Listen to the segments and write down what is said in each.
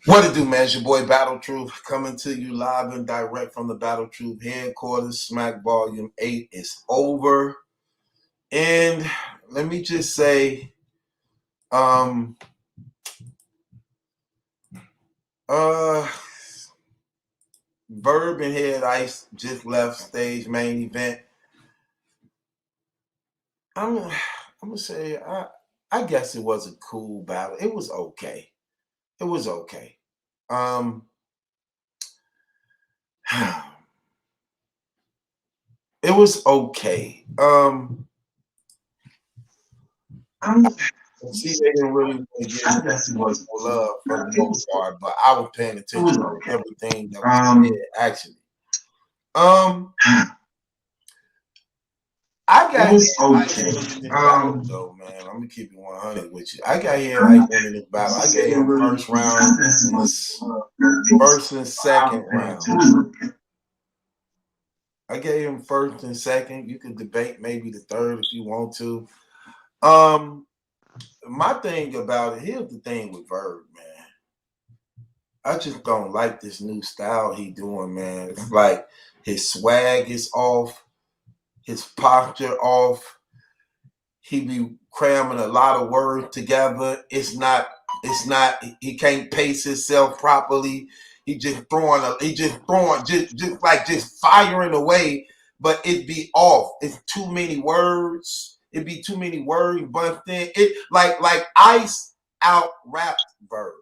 What it do, man? It's your boy Battle Truth coming to you live and direct from the Battle Truth headquarters. Smack Volume 8 is over. And let me just say, um, Verb and Head Ice just left stage main event. I'm gonna say I guess it was a cool battle. It was okay. It was okay. It was okay. See, they didn't really give much love for the most part, but I was paying attention to everything that was said. Actually, um, I got here like winning this battle, though, man. I'm gonna keep it 100 with you. I got here like winning this battle. I gave him first round, first and second round. I gave him first and second. You could debate maybe the third if you want to. My thing about it, here's the thing with Verb, man. I just don't like this new style he doing, man. It's like his swag is off, his posture off. He be cramming a lot of words together. It's not, he can't pace himself properly. Just firing away, but it be off. It's too many words. It be too many words bunched in. It like Ice out rap Verb.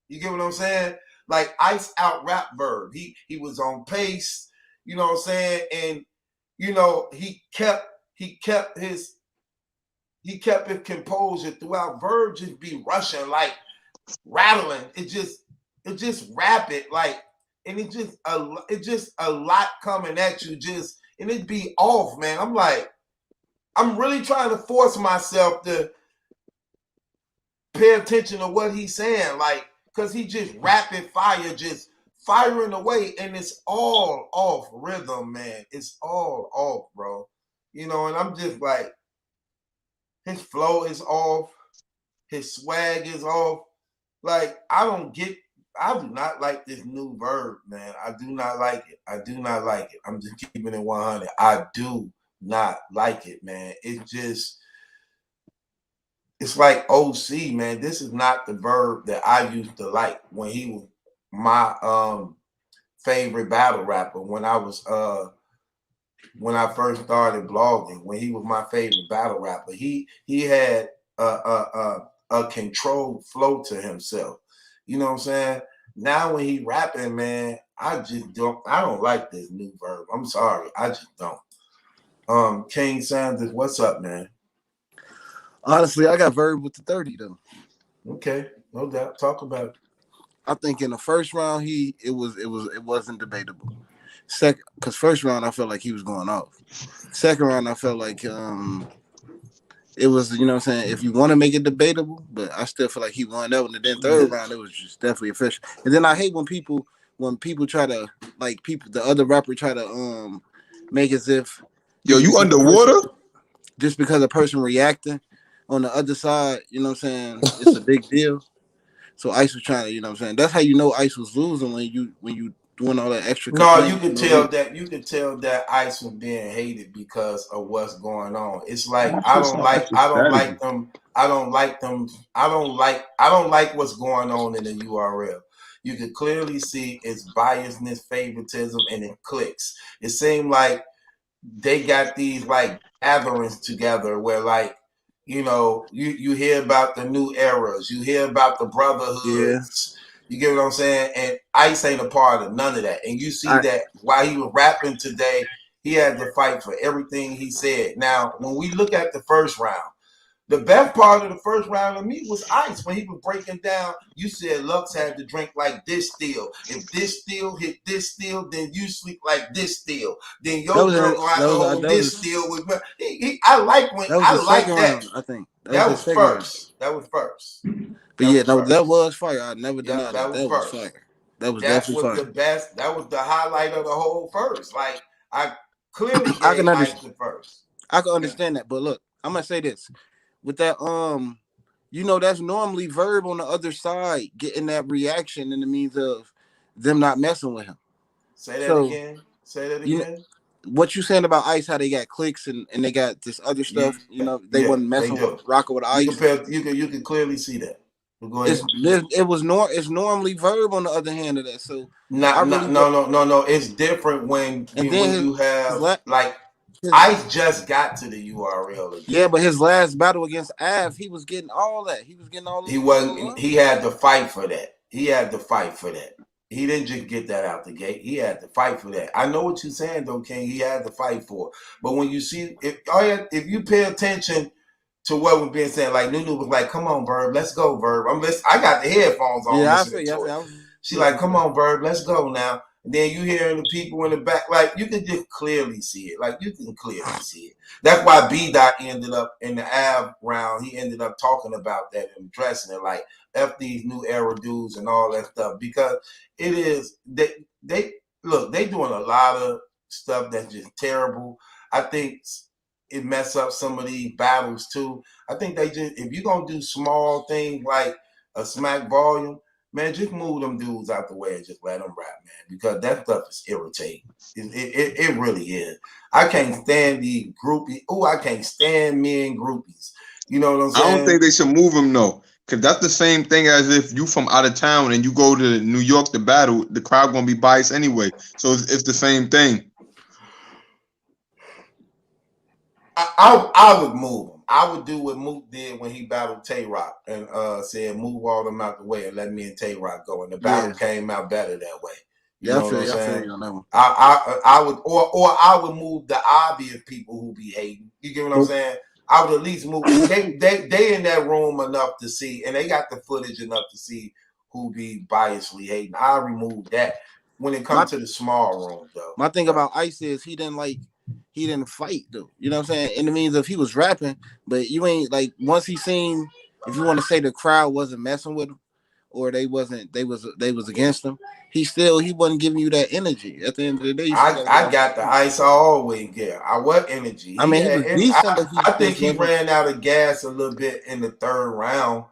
You get what I'm saying? Like Ice out rap Verb. He was on pace, you know what I'm saying? And you know, he kept his composure throughout. Verb just be rushing, like rattling. It just rapid, like, and it just a lot coming at you, just, and it be off, man. I'm like, I'm really trying to force myself to pay attention to what he's saying, like, because he just rapid fire, just firing away, and it's all off rhythm, man. It's all off, bro. You know, and I'm just like, his flow is off, his swag is off. Like, I do not like this new Verb, man. I do not like it. I do not like it. I'm just keeping it 100. I do not like it, man. It's like OC, man. This is not the Verb that I used to like when he was my favorite battle rapper when I first started blogging, when he was my favorite battle rapper. He had a controlled flow to himself. You know what I'm saying? Now when he rapping, man, I don't like this new Verb. I'm sorry. I just don't. King Sanders, what's up, man? Honestly, I got Verb with the 30 though. Okay, no doubt. Talk about it. I think in the first round it wasn't debatable. Second, because first round I felt like he was going off. Second round I felt like it was, you know what I'm saying, if you want to make it debatable, but I still feel like he won that one. And then third round it was just definitely official. And then I hate when people try to, like, the other rapper try to make as if you underwater just because a person reacting on the other side, you know what I'm saying, it's a big deal. So Ice was trying to, you know what I'm saying, that's how you know Ice was losing when you doing all that extra. No, you could tell that Ice was being hated because of what's going on. It's like I don't like what's going on in the URL. You can clearly see its biasness, favoritism, and it clicks. It seemed like they got these like gatherings together where, like, you know, you hear about the new eras, you hear about the brotherhoods. You get what I'm saying? And Ice ain't a part of none of that. And you see that while he was rapping today, he had to fight for everything he said. Now, when we look at the first round, the best part of the first round of me was Ice when he was breaking down. You said Lux had to drink like this steel. If this steel hit this steel, then you sleep like this steel. Then your drink like this steel was. I like when I like that. Round, I think that was first. That was first. But yeah, that was fire. I never denied that was first. Fire. That was definitely fire. The best. That was the highlight of the whole first. Like, I clearly gave Ice the first. I can understand that, but look, I'm gonna say this. With that you know, that's normally Verb on the other side getting that reaction in the means of them not messing with him. Say that So again. Say that you know again. what you saying about Ice, how they got clicks and they got this other stuff, you Yeah, know, they yeah, wasn't they messing with do. rocking with You can Ice. you can clearly see that. But go ahead. It's normally Verb on the other hand of that. So I Not, really not, would. no. It's different And then when you his have like his Ice just got to the URL yeah, again. but his last battle against Av, he was getting all that. He was getting He all the wasn't. love. He had to fight for that. He had to fight for that. He didn't just get that out the gate. He had to fight for that. I know what you're saying, though, King. He had to fight for it. But when you see, if you pay attention to what was being said, like Nunu was like, "Come on, Verb, let's go, Verb." I'm listening. I got the headphones on, Yeah, listening to it. I was She like, listening to "Come that. on, Verb, let's go now." And then you hearing the people in the back, like you can just clearly see it. Like you can clearly see it. That's why B Dot ended up in the Av round. He ended up talking about that and addressing it, like F these new era dudes and all that stuff, because it is they look, they doing a lot of stuff that's just terrible. I think it mess up some of these battles too. I think they just, if you're gonna do small things like a smack volume, man, just move them dudes out the way and just let them rap, man, because that stuff is irritating. It really is. I can't stand the groupie. Oh, I can't stand men groupies. You know what I'm I don't saying? think they should move him though, because that's the same thing as if you from out of town and you go to New York to battle, the crowd gonna be biased anyway. So it's the same thing. I would move him. I would do what Mook did when he battled Tay Rock and said, "Move all them out the way and let me and Tay Rock go." And the battle Yeah, came out better that way. You yeah, know what I'm I feel saying? you on that one. I would, or I would move the obvious people who be hating. You get what I'm But saying? I would at least move. They in that room enough to see, and they got the footage enough to see who be biasly hating. I remove that when it my comes to the small room, though. my thing But about Ice is he didn't fight though. You know what I'm saying? In the means of he was rapping, but you ain't like once he seen, if you want to say the crowd wasn't messing with him or they was against him, he wasn't giving you that energy. At the end of the day, you still gotta get I off the got the street. ice I always get. I what energy I he mean, he had, was and decent, but he I think just he wasn't. ran out of gas a little bit in the third round.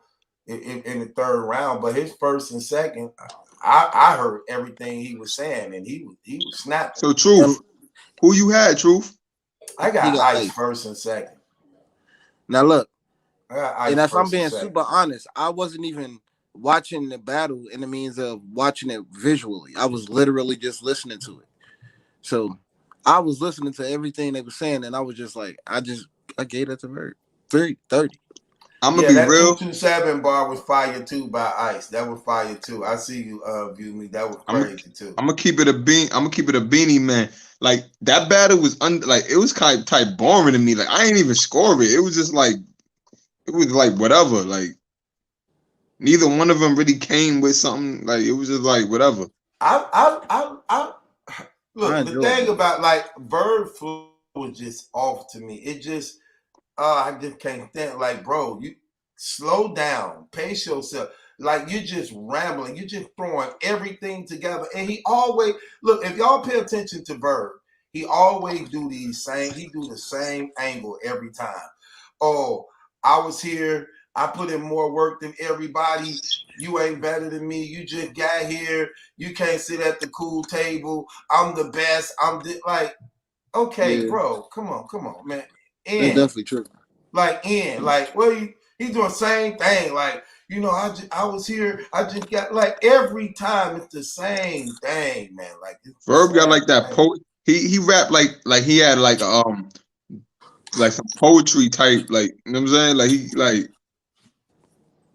In the third round, but his first and second, I heard everything he was saying, and he was snapping. So And truth, who you had, truth? I he got got ice Ice. first and second. Now look, I got and ice if I'm first and being second. super honest, I wasn't even watching the battle in the means of watching it visually. I was literally just listening to it. So I was listening to everything they were saying, and I was just like, I gave that to Verb. 330. I'm gonna Yeah, be that real. 227 bar was fire too by Ice. That was fire too. I see you view me. That was I'm crazy too. I'm gonna keep it a bean. I'm gonna keep it a beanie, man. Like that battle was like it was kind of type boring to me. Like I ain't even score it. It was just like it was like whatever. Like neither one of them really came with something. Like it was just like whatever. I I look, the enjoyed thing it. about like Verb flow was just off to me. It just I just can't think. Like, bro, you slow down, pace yourself. Like you're just rambling, you're just throwing everything together. And he always look, if y'all pay attention to Verb, he always he do the same angle every time. Oh, I was here, I put in more work than everybody. You ain't better than me. You just got here. You can't sit at the cool table. I'm the best. Like, okay, Yeah, bro. Come on, man. that's In definitely true. like well he's doing the same thing, like I was here, I just got, like every time it's the same thing, man, like it's the Verb got same like that thing. poet. He rapped like he had like some poetry type. Like you know what I'm saying. Like he like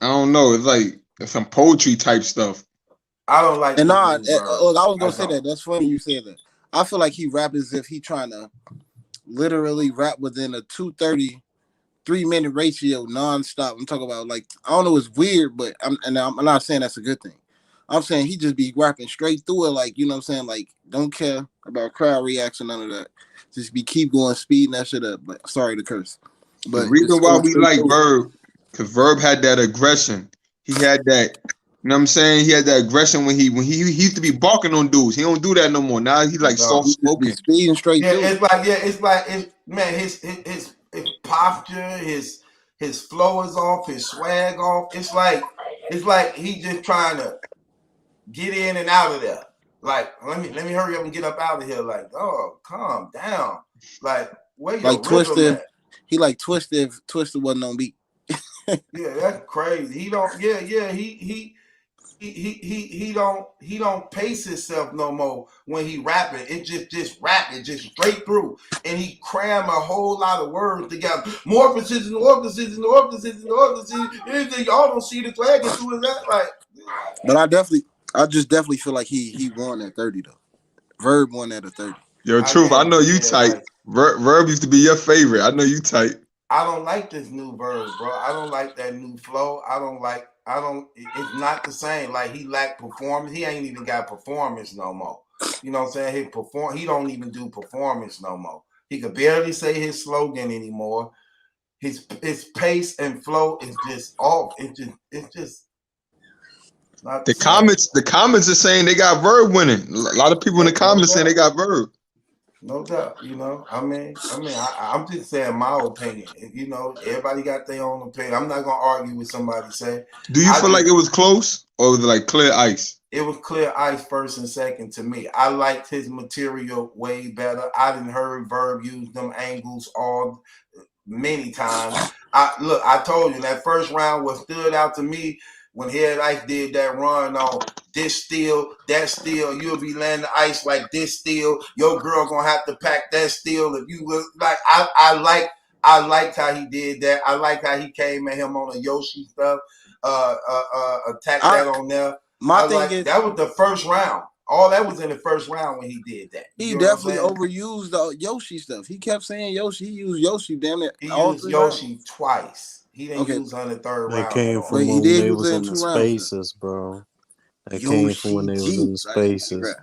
I don't know. It's like some poetry type stuff. I don't like And this nah, new Verb. I was I gonna say don't. that. That's funny you said that. I feel like he rap as if he trying to literally rap within a 2:30 3 minute ratio nonstop. I'm talking about like I don't know, it's weird, but I'm not saying that's a good thing. I'm saying he just be rapping straight through it, like you know what I'm saying, like don't care about crowd reaction, none of that. Just be keep going, speeding that shit up. But sorry to curse, The but just reason why going we straight like through it. Verb, because Verb had that aggression. He had that. You know what I'm saying? He had that aggression when he used to be barking on dudes. He don't do that no more. Now he's like No. soft He just be spoken. speeding straight Yeah, through it. it's like, man, his posture, his His flow is off. His swag off. It's like he just trying to get in and out of there. Like, let me hurry up and get up out of here. Like, oh, calm down. Like, where your Like rhythm Twisted, at? he like Twisted. Twisted wasn't on beat. Yeah, that's crazy. He don't. Yeah, he don't pace himself no more when he rapping. It just rap it just straight through, and he cram a whole lot of words together. More precision, more precision, more precision, more precision. Anything y'all don't see the dragon through that like. But I just definitely feel like he won at 30 though. Verb won at a 30. Yo, Truth, I know you Yeah, tight. like, Verb used to be your favorite. I know you tight. I don't like this new Verb, bro. I don't like that new flow. It's not the same. Like, he lacked performance. He ain't even got performance no more. You know what I'm saying? He don't even do performance no more. He could barely say his slogan anymore. His pace and flow is just off. It's just not The same. comments are saying they got Verb winning. A lot of people in the comments saying they got Verb. No doubt, you know. I'm just saying my opinion. You know, everybody got their own opinion. I'm not gonna argue with somebody say. Do you feel like it was close or was it like clear ice? It was clear ice first and second to me. I liked his material way better. I didn't heard Verb use them angles all many times. I told you that first round what stood out to me when Head Ice did that run on this steel, that steel, you'll be landing ice like this steel. Your girl gonna have to pack that steel if you look like I liked how he did that. I liked how he came at him on a Yoshi stuff. Attack that on there. That was the first round. All that was in the first round when he did that. He definitely overused the Yoshi stuff. He kept saying Yoshi. He used Yoshi, damn it. He used Yoshi rounds. Twice. He didn't use on the third round. They came from when they was in the spaces, bro. They came from when they was in the spaces.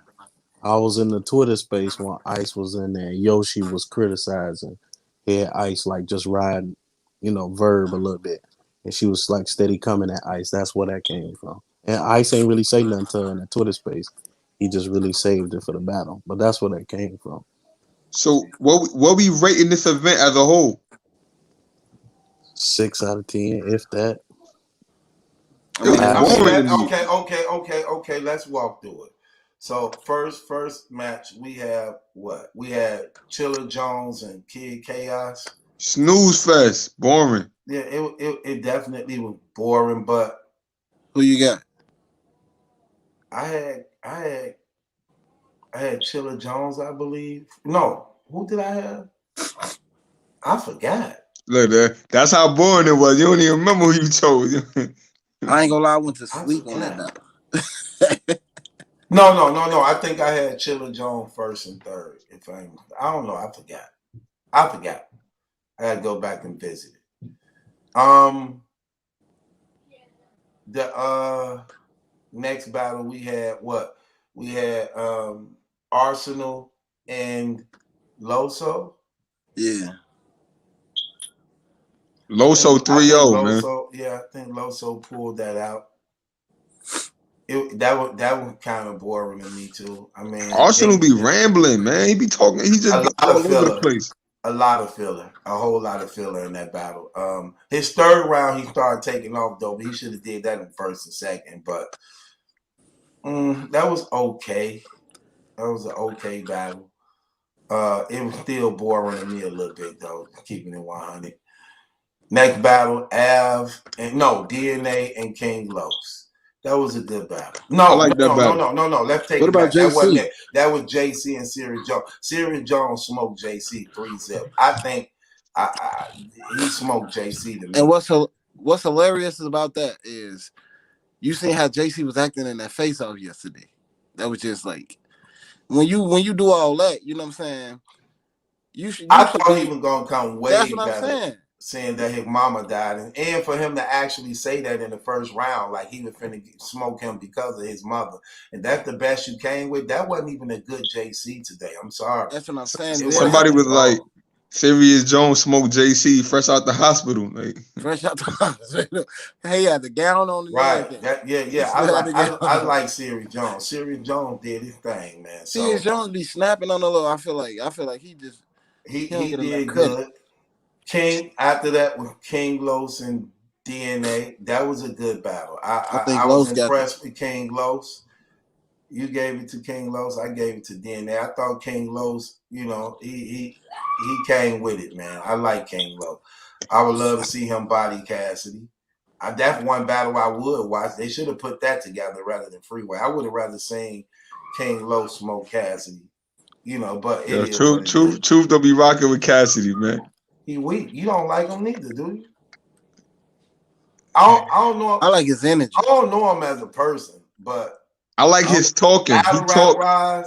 I was in the Twitter space when Ice was in there. Yoshi was criticizing. He had Ice like just riding, Verb a little bit. And she was like steady coming at Ice. That's where that came from. And Ice ain't really say nothing to her in the Twitter space. He just really saved it for the battle. But that's where that came from. So what we rating this event as a whole? 6 out of 10, if that. Okay. Let's walk through it. So first match, we have what? We had Chilla Jones and Kid Chaos. Snooze fest, boring. Yeah, it definitely was boring. But who you got? I had Chilla Jones, I believe. No, who did I have? I forgot. Look, that's how boring it was. You don't even remember who you chose. I ain't gonna lie, I went to sleep on that battle. No. I think I had Chilla Jones first and third. I don't know. I forgot. I had to go back and visit it. The next battle we had what? We had Arsenal and Loso. Yeah. Loso 3-0, man. Yeah, I think Loso pulled that out. That was kind of boring to me too. I mean, Arsenal be rambling, man. He be talking. He just be all over the place. A lot of filler, a whole lot of filler in that battle. His third round, he started taking off though, but he should have did that in first and second. But that was okay. That was an okay battle. It was still boring to me a little bit though, keeping it 100. Next battle, DNA and King Los. That was a good battle. No. Let's take it back. That wasn't it. That was JC and Serious Jones. Serious Jones smoked JC 3-0. I think he smoked JC to me. And what's hilarious about that is you seen how JC was acting in that face off yesterday. That was just like when you do all that, you know what I'm saying? I thought he was gonna come way that's what better. I'm saying. Saying that his mama died, and for him to actually say that in the first round, like he was finna smoke him because of his mother, and that's the best you came with. That wasn't even a good JC today. I'm sorry. That's what I'm saying. Somebody was like, Serious Jones smoked JC fresh out the hospital, like fresh out the hospital. Hey, had the gown on. Right. I like Serious Jones. Serious Jones did his thing, man. Serious Jones be snapping on the low. I feel like he just he did good. King, after that with King Los and DNA, that was a good battle. think I was Los got impressed with King Los. You gave it to King Los. I gave it to DNA. I thought King Los, you know, he came with it, man. I like King Los. I would love to see him body Cassidy. That's one battle I would watch. They should have put that together rather than Freeway. I would have rather seen King Los smoke Cassidy, you know. But it Yo, is what it is. truth don't be rocking with Cassidy, man. He weak. You don't like him neither, do you? I don't know. I like his energy. I don't know him as a person, but I like his talking. He talk.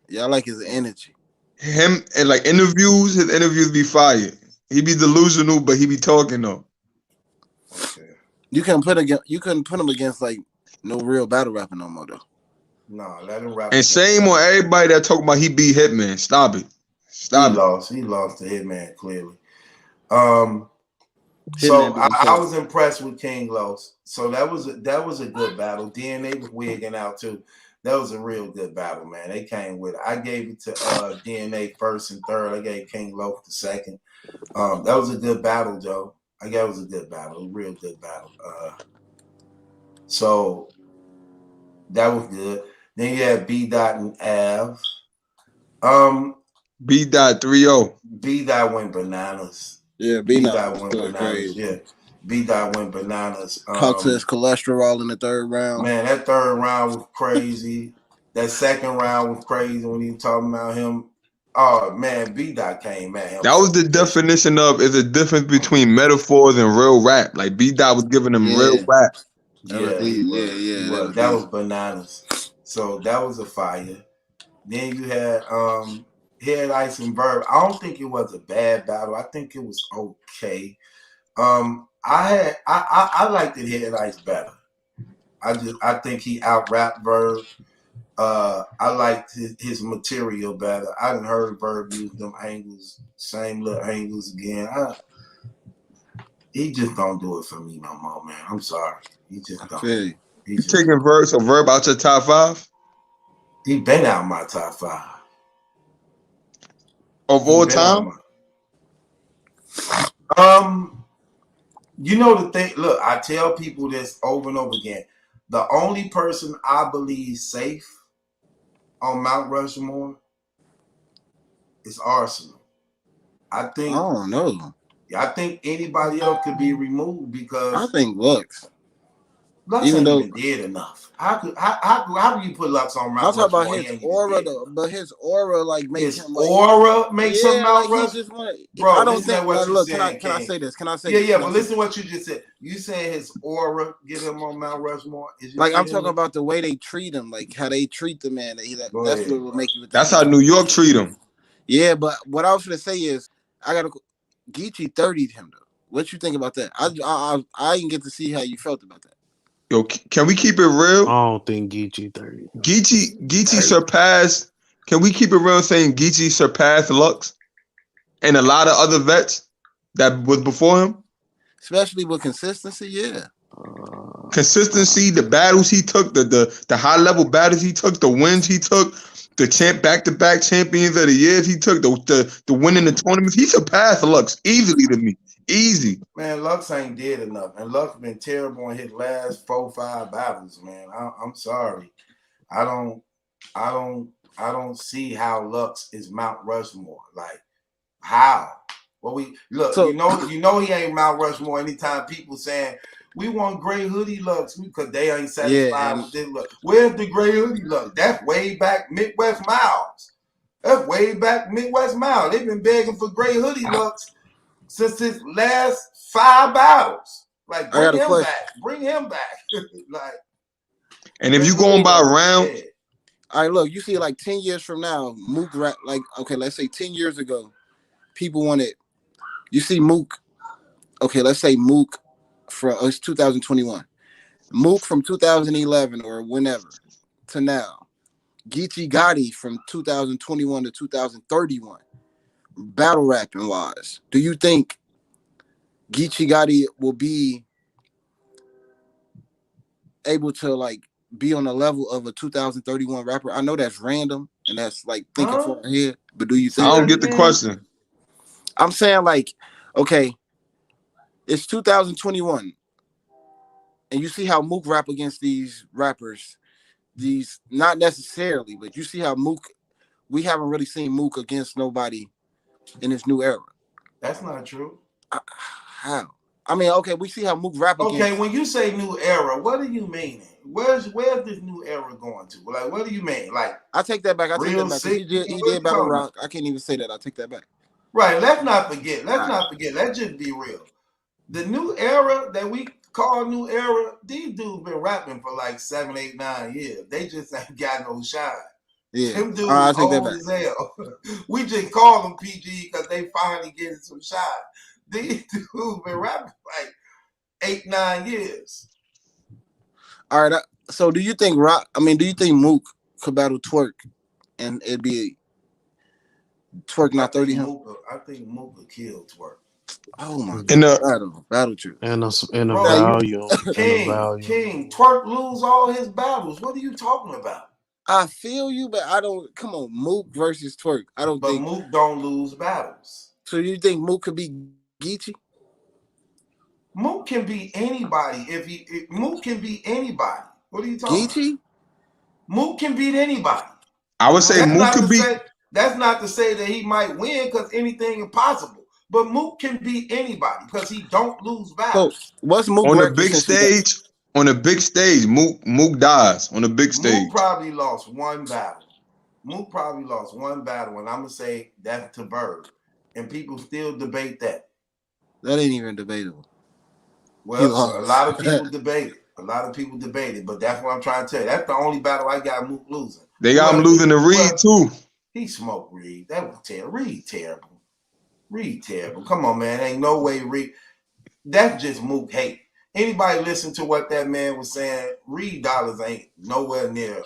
Yeah, I like his energy. Him and like interviews, his interviews be fire. He be delusional, but he be talking though. Okay. You couldn't put him against like no real battle rapper no more though. No, let him rap. And shame on everybody that talk about he beat Hitman. Stop it. Stop it. He lost to Hitman clearly. So I was impressed with King Los. So that was a good battle. DNA was wigging out too. That was a real good battle, man. They came with it. I gave it to DNA first and third. I gave King Los the second. That was a good battle, Joe. I guess it was a good battle, a real good battle. So that was good. Then you had B Dot and Av. B Dot 3-0. B Dot went bananas. Yeah, B Dot went bananas. Yeah, B Dot went bananas. Caught to his cholesterol in the third round. Man, that third round was crazy. That second round was crazy when he was talking about him. Oh man, B Dot came at him. That was the definition of is a difference between metaphors and real rap. Like B Dot was giving him real rap. That was bananas. So that was a fire. Then you had Head Ice and Verb. I don't think it was a bad battle. I think it was okay. I liked it Head Ice better. I think he out rapped Verb. I liked his material better. I didn't heard Verb use them angles, same little angles again. He just don't do it for me no more, man. I'm sorry. He just don't. You taking Verb, so Verb out your top 5? He been out my top 5. Of all time? You know the thing, look, I tell people this over and over again. The only person I believe safe on Mount Rushmore is Arsenal. I don't know. I think anybody else could be removed because I think Lux. Lux ain't even did enough. How do you put Lux on Mount Rushmore? I'm talking about his aura though, but his aura like makes him like, aura makes him Mount Rushmore. Bro, I don't think. Look, can I say this? Can I say? Yeah, but listen to what you just said. You said his aura get him on Mount Rushmore. Like I'm talking about the way they treat him, like how they treat the man. That's what will make you. That's how New York treat him. Yeah, but what I was gonna say is, I gotta Geechee 30'd him though. What you think about that? I didn't get to see how you felt about that. Yo, can we keep it real? I don't think Geechee 30. Geechee surpassed. Can we keep it real saying Geechee surpassed Lux and a lot of other vets that was before him? Especially with consistency, yeah. Consistency, the battles he took, the high level battles he took, the wins he took, the back-to-back champions of the years he took, the win in the tournaments. He surpassed Lux easily to me. Easy. Man, Lux ain't did enough. And Lux been terrible in his last 4-5 battles, man. I'm sorry. I don't see how Lux is Mount Rushmore. Like, how? Well, we look, so, you know he ain't Mount Rushmore anytime people saying we want gray hoodie Lux because they ain't satisfied with this look. Where's the gray hoodie Lux? That's way back Midwest Miles. They've been begging for gray hoodie Lux since his last 5 battles. Like, bring him back. Like, and if you going by round, all right, look, you see, like 10 years from now, Mook rap, like, okay, let's say 10 years ago, people wanted, you see Mook, okay, let's say Mook from, it's 2021. Mook from 2011 or whenever to now. Geechee Gotti from 2021 to 2031. Battle rapping wise, do you think Geechee Gotti will be able to like be on the level of a 2031 rapper? I know that's random and that's like thinking for ahead, but do you think? I don't get the question. I'm saying like, Okay, it's 2021, and you see how Mook rap against these rappers. These not necessarily, but you see how Mook. We haven't really seen Mook against nobody in this new era. That's not true. How? I mean, okay, we see how Mook rap against. Okay, when you say new era, what do you mean? Where's this new era going to? Like, what do you mean? Like, I take that back. I take that back. He did Battle Rock. I can't even say that. I take that back. Right. Let's not forget. Let's just be real. The new era that we call new era, these dudes been rapping for like 7, 8, 9 years. They just ain't got no shine. Yeah. Them dudes old as hell. We just call them PG because they finally getting some shine. These dudes been rapping like 8, 9 years. All right. So do you think do you think Mook could battle Twerk and it'd be Twerk not 30 him? I think Mook could kill Twerk. Oh my god. Battle true. And a value. King, Twerk lose all his battles. What are you talking about? I feel you, but I don't. Come on, Mook versus Twerk. But Mook don't lose battles. So you think Mook could be Geechee? Mook can be anybody. Mook can be anybody. What are you talking about? Mook can beat anybody. I would say Mook could be. That's not to say that he might win because anything is possible. But Mook can beat anybody because he don't lose battles. So what's Mook on the big stage? On a big stage, Mook dies on a big stage. Mook probably lost one battle. And I'm gonna say that's to Verb, and people still debate that. That ain't even debatable. Well, a lot of people debate it. But that's what I'm trying to tell you. That's the only battle I got Mook losing. They got him losing to Reed too. He smoked Reed. That was terrible. Reed terrible. Come on, man. Ain't no way Reed. That's just Mook hate. Anybody listen to what that man was saying? Reed dollars ain't nowhere near.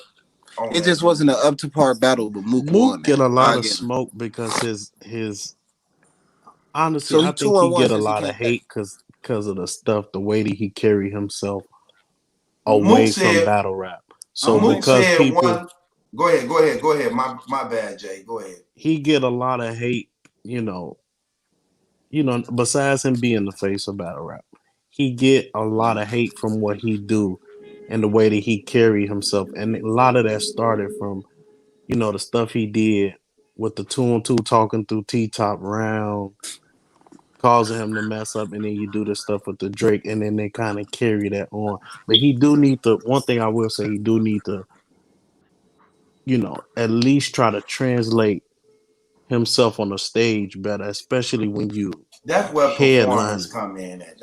It just wasn't an up to par battle, but Mook get a lot of smoke because his honestly, I think he get a lot of hate because of the stuff, the way that he carry himself away from battle rap. So because people, go ahead. My bad, Jay. Go ahead. He get a lot of hate, besides him being the face of battle rap. He get a lot of hate from what he do and the way that he carry himself. And a lot of that started from, the stuff he did with the 2-on-2 talking through T-Top round, causing him to mess up, and then you do the stuff with the Drake, and then they kind of carry that on. But he do need to, one thing I will say, he do need to, at least try to translate himself on the stage better, especially when you that's where performance come in at.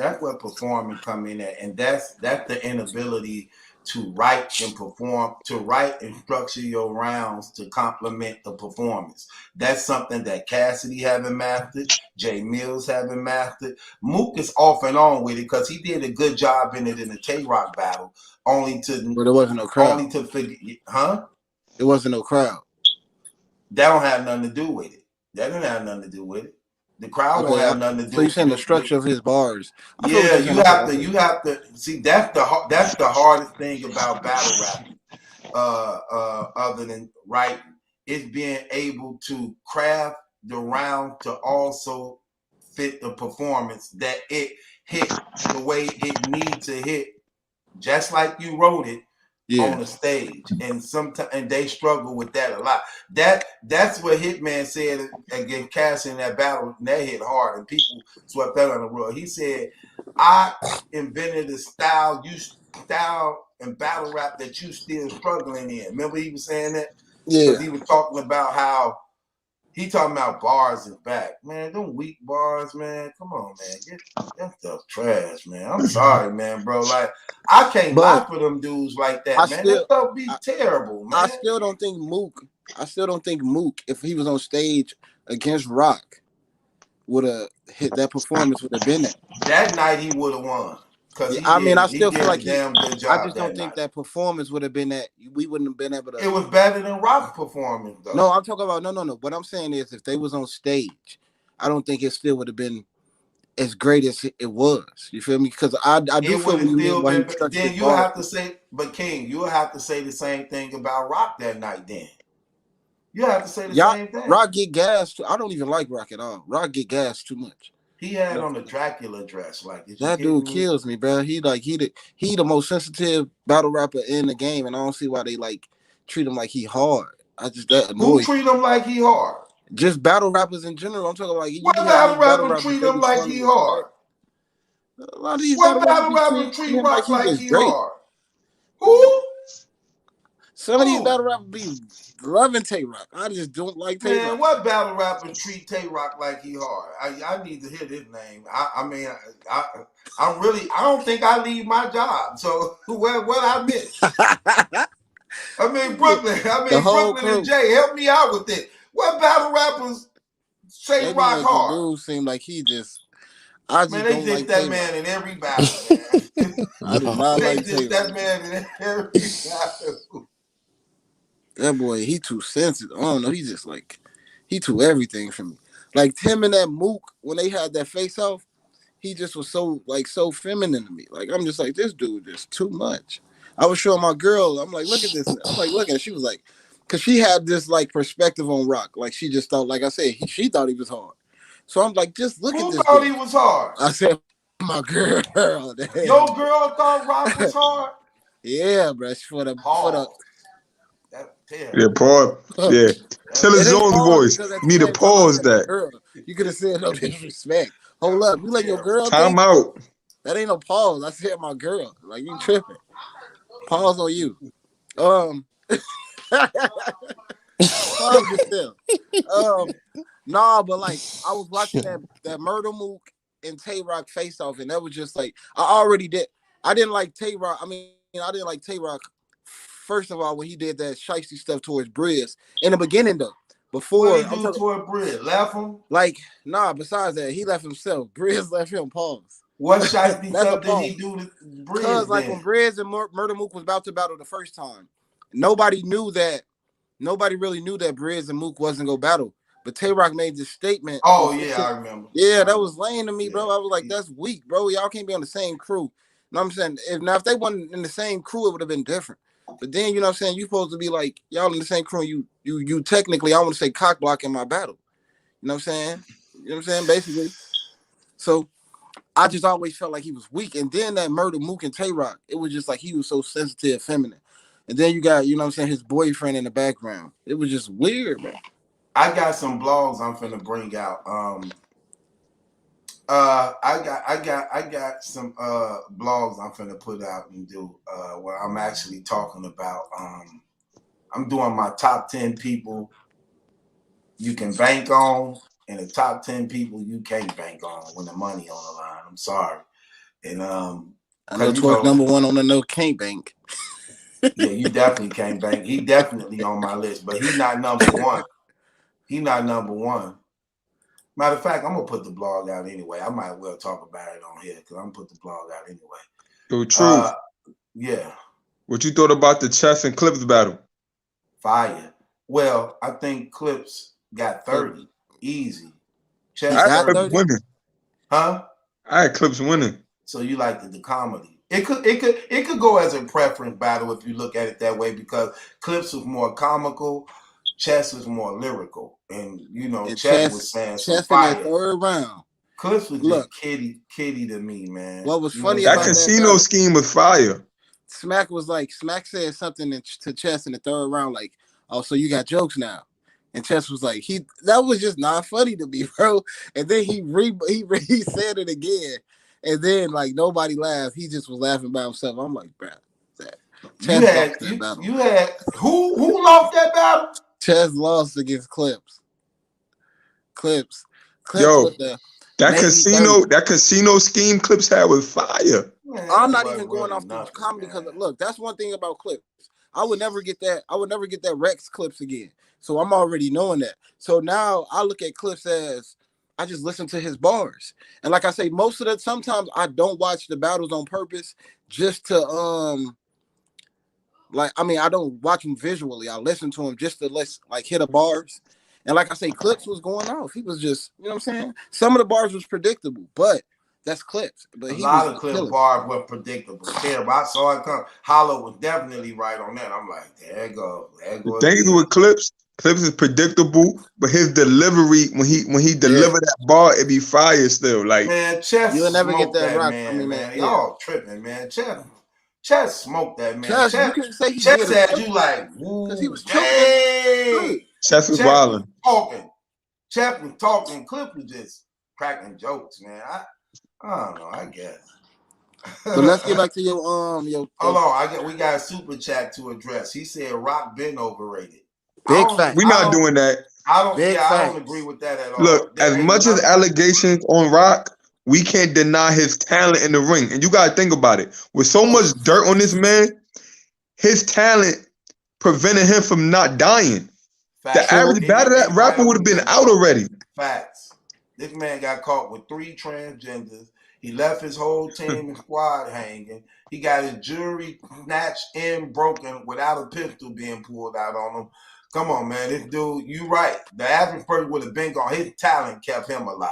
And that's the inability to write and perform, to write and structure your rounds to complement the performance. That's something that Cassidy haven't mastered, Jay Mills haven't mastered. Mook is off and on with it because he did a good job in it in the Tay-Rock battle, but there wasn't no crowd. Only to figure, huh? There wasn't no crowd. That don't have nothing to do with it. That didn't have nothing to do with it. The crowd won't have nothing to do. So you're saying the structure of his bars? Yeah, you have to see. That's the hardest thing about battle rapping, other than writing, is being able to craft the round to also fit the performance that it hit the way it needs to hit, just like you wrote it. On the stage, and sometimes they struggle with that a lot. That's what Hitman said against Cash in that battle. And that hit hard, and people swept that on the rug. He said, "I invented a style and battle rap that you still struggling in." Remember he was saying that? Yeah. Because he was talking about how he talking about bars is back. Man, them weak bars, man. Come on, man. Get that stuff trash, man. I'm sorry, man, bro. Like, I can't lie for them dudes like that, man. That stuff be terrible, man. I still don't think Mook, if he was on stage against Rock, would have hit that performance, would have been that. That night he would have won. I still feel like damn good job. I just don't think that performance would have been that. We wouldn't have been able to. It was better than Rock's performance, though. No, I'm talking about no. What I'm saying is, if they was on stage, I don't think it still would have been as great as it was. You feel me? Because I do feel then you have to say, but King, you will have to say the same thing about Rock that night. Then you have to say the same thing. Rock get gassed. I don't even like Rock at all. Rock get gassed too much. He had on a Dracula dress. Like, is you that kidding dude me? kills me, bro. He the most sensitive battle rapper in the game, and I don't see why they like treat him like he hard. That Who annoys treat me. him like he hard? Just battle rappers in general. I'm talking like you What be having battle these battle rapper rappers, treat they him be like showing he them hard? respect. A lot of these What battle rappers battle be rapper treating treat him like Rock he like just he great. hard? Who? Some of these battle rappers be loving Tay Rock. I just don't like Tay Man, Rock. what battle rapper treat Tay Rock like he hard? I need to hear this name. I don't think I leave my job. So what I miss? Brooklyn. The whole Brooklyn and crew. Jay, help me out with it. What battle rappers say They be Rock making hard? dude seem like he just. I just Man, they don't diss like that Tay man Rock. in every battle, man. I do not They like diss Tay that Rock. man in every battle. That boy, he too sensitive. I don't know. He just like he too everything for me. Like him and that Mook when they had that face off, he just was so feminine to me. Like I'm just like this dude just too much. I was showing my girl. I'm like, look at this. I'm like, look at it. She was like, because she had this like perspective on Rock. Like she just thought, like I said, she thought he was hard. So I'm like, just look at Who this thought dude. he was hard? I said, my girl. Your girl thought Rock was hard? Yeah, bro. For the Yeah, Paul. Yeah. Tell his own voice. You need to pause that. Girl. You could have said no disrespect. Hold up. You letting your girl Time think? out. That ain't no pause. I said my girl. Like you tripping. Pause on you. Pause yourself. Nah, but like I was watching that Murder Mook and Tay Rock face off, and that was just like I didn't like Tay Rock. I didn't like Tay Rock. First of all, when he did that shiesty stuff towards Briz in the beginning, though, before what he do toward Briz, left him. Like besides that, he left himself. Briz left him. Pause. What shiesty stuff did he do to Briz? Because like when Briz and Murder Mook was about to battle the first time, nobody really knew that Briz and Mook wasn't gonna battle. But Tay Rock made this statement. Oh yeah, I remember. Yeah, that was lame to me, bro. I was like, that's weak, bro. Y'all can't be on the same crew. You know what I'm saying? If they wasn't in the same crew, it would have been different. But then, you know what I'm saying, you supposed to be like, y'all in the same crew, you technically, I want to say cock blocking my battle. You know what I'm saying? You know what I'm saying? Basically. So I just always felt like he was weak. And then that Murder Mook and Tay Rock, it was just like he was so sensitive, feminine. And then you got, you know what I'm saying, his boyfriend in the background. It was just weird, man. I got some blogs I'm finna bring out. I got some blogs I'm finna put out and do where I'm actually talking about I'm doing my top 10 people you can bank on and the top 10 people you can't bank on when the money on the line. I'm sorry. And I know Twerk number one on the no can't bank. Yeah, you definitely can't bank. He definitely on my list, but he's not number one. He's not number one. Matter of fact, I'm gonna put the blog out anyway. I might well talk about it on here because I'm gonna put the blog out anyway. Yo, Truth. Yeah. What you thought about the Chess and Clips battle? Fire. Well, I think Clips got 30. Easy. Chess got Clips winning. Huh? I had Clips winning. So you liked the comedy. It could go as a preference battle if you look at it that way because Clips was more comical. Chess was more lyrical, and you know, Chess was saying some fire. In the third round. Clips was just kitty to me, man. What was funny that casino scheme was fire. Smack said something to Chess in the third round, like, "Oh, so you got jokes now?" And Chess was like, that was just not funny to me, bro. And then he said it again, and then like nobody laughed. He just was laughing by himself. I'm like, bro, you had who lost that battle? Chess lost against Clips. Yo, that casino scheme Clips had was fire. Man, I'm not even going off the comedy because look, that's one thing about Clips. I would never get that Rex Clips again. So I'm already knowing that. So now I look at Clips as I just listen to his bars. And like I say, sometimes I don't watch the battles on purpose just to I don't watch them visually. I listen to them just to hit the bars. And like I say, Clips was going off. He was just, you know what I'm saying? Some of the bars was predictable, but that's Clips. But a lot of Clips bars were predictable. Terrible. I saw it come. Hollow was definitely right on that. I'm like, there it goes. The thing with Clips, Clips is predictable, but his delivery when he delivered that bar, it be fire still. Like man, Chess you'll never get smoked that that rock. man, I mean, man. yeah. Y'all tripping, man. Chess smoked that man. Chess, you can say he Chess did had you like, because he woo, was choking. dang. Chess was Chess was wilding. talking. Chess was talking. Clip was just cracking jokes, man. I don't know. I guess. But let's get back to your Hold on, we got a super chat to address. He said Rock been overrated. Big fact. We not doing that. I don't agree with that at all. Look, as much as allegations on Rock, we can't deny his talent in the ring. And you gotta think about it. With so much dirt on this man, his talent prevented him from not dying. Facts. The average battle rapper would have been out already. Facts. This man got caught with 3 transgenders. He left his whole team and squad hanging. He got his jewelry snatched and broken without a pistol being pulled out on him. Come on, man. This dude, you right. The average person would have been gone. His talent kept him alive.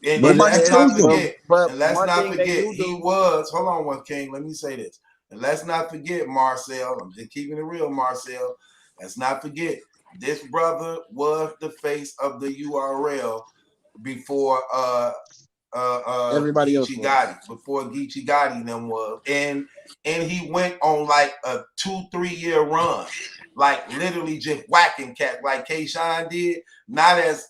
And let's not forget, he was, hold on one, King, let me say this. And let's not forget, Marcel, I'm just keeping it real, Marcel. Let's not forget, this brother was the face of the URL before everybody else before Geechee Gotti them was. And he went on like a 2-3 year run, like literally just whacking cats like K-Shine did, not as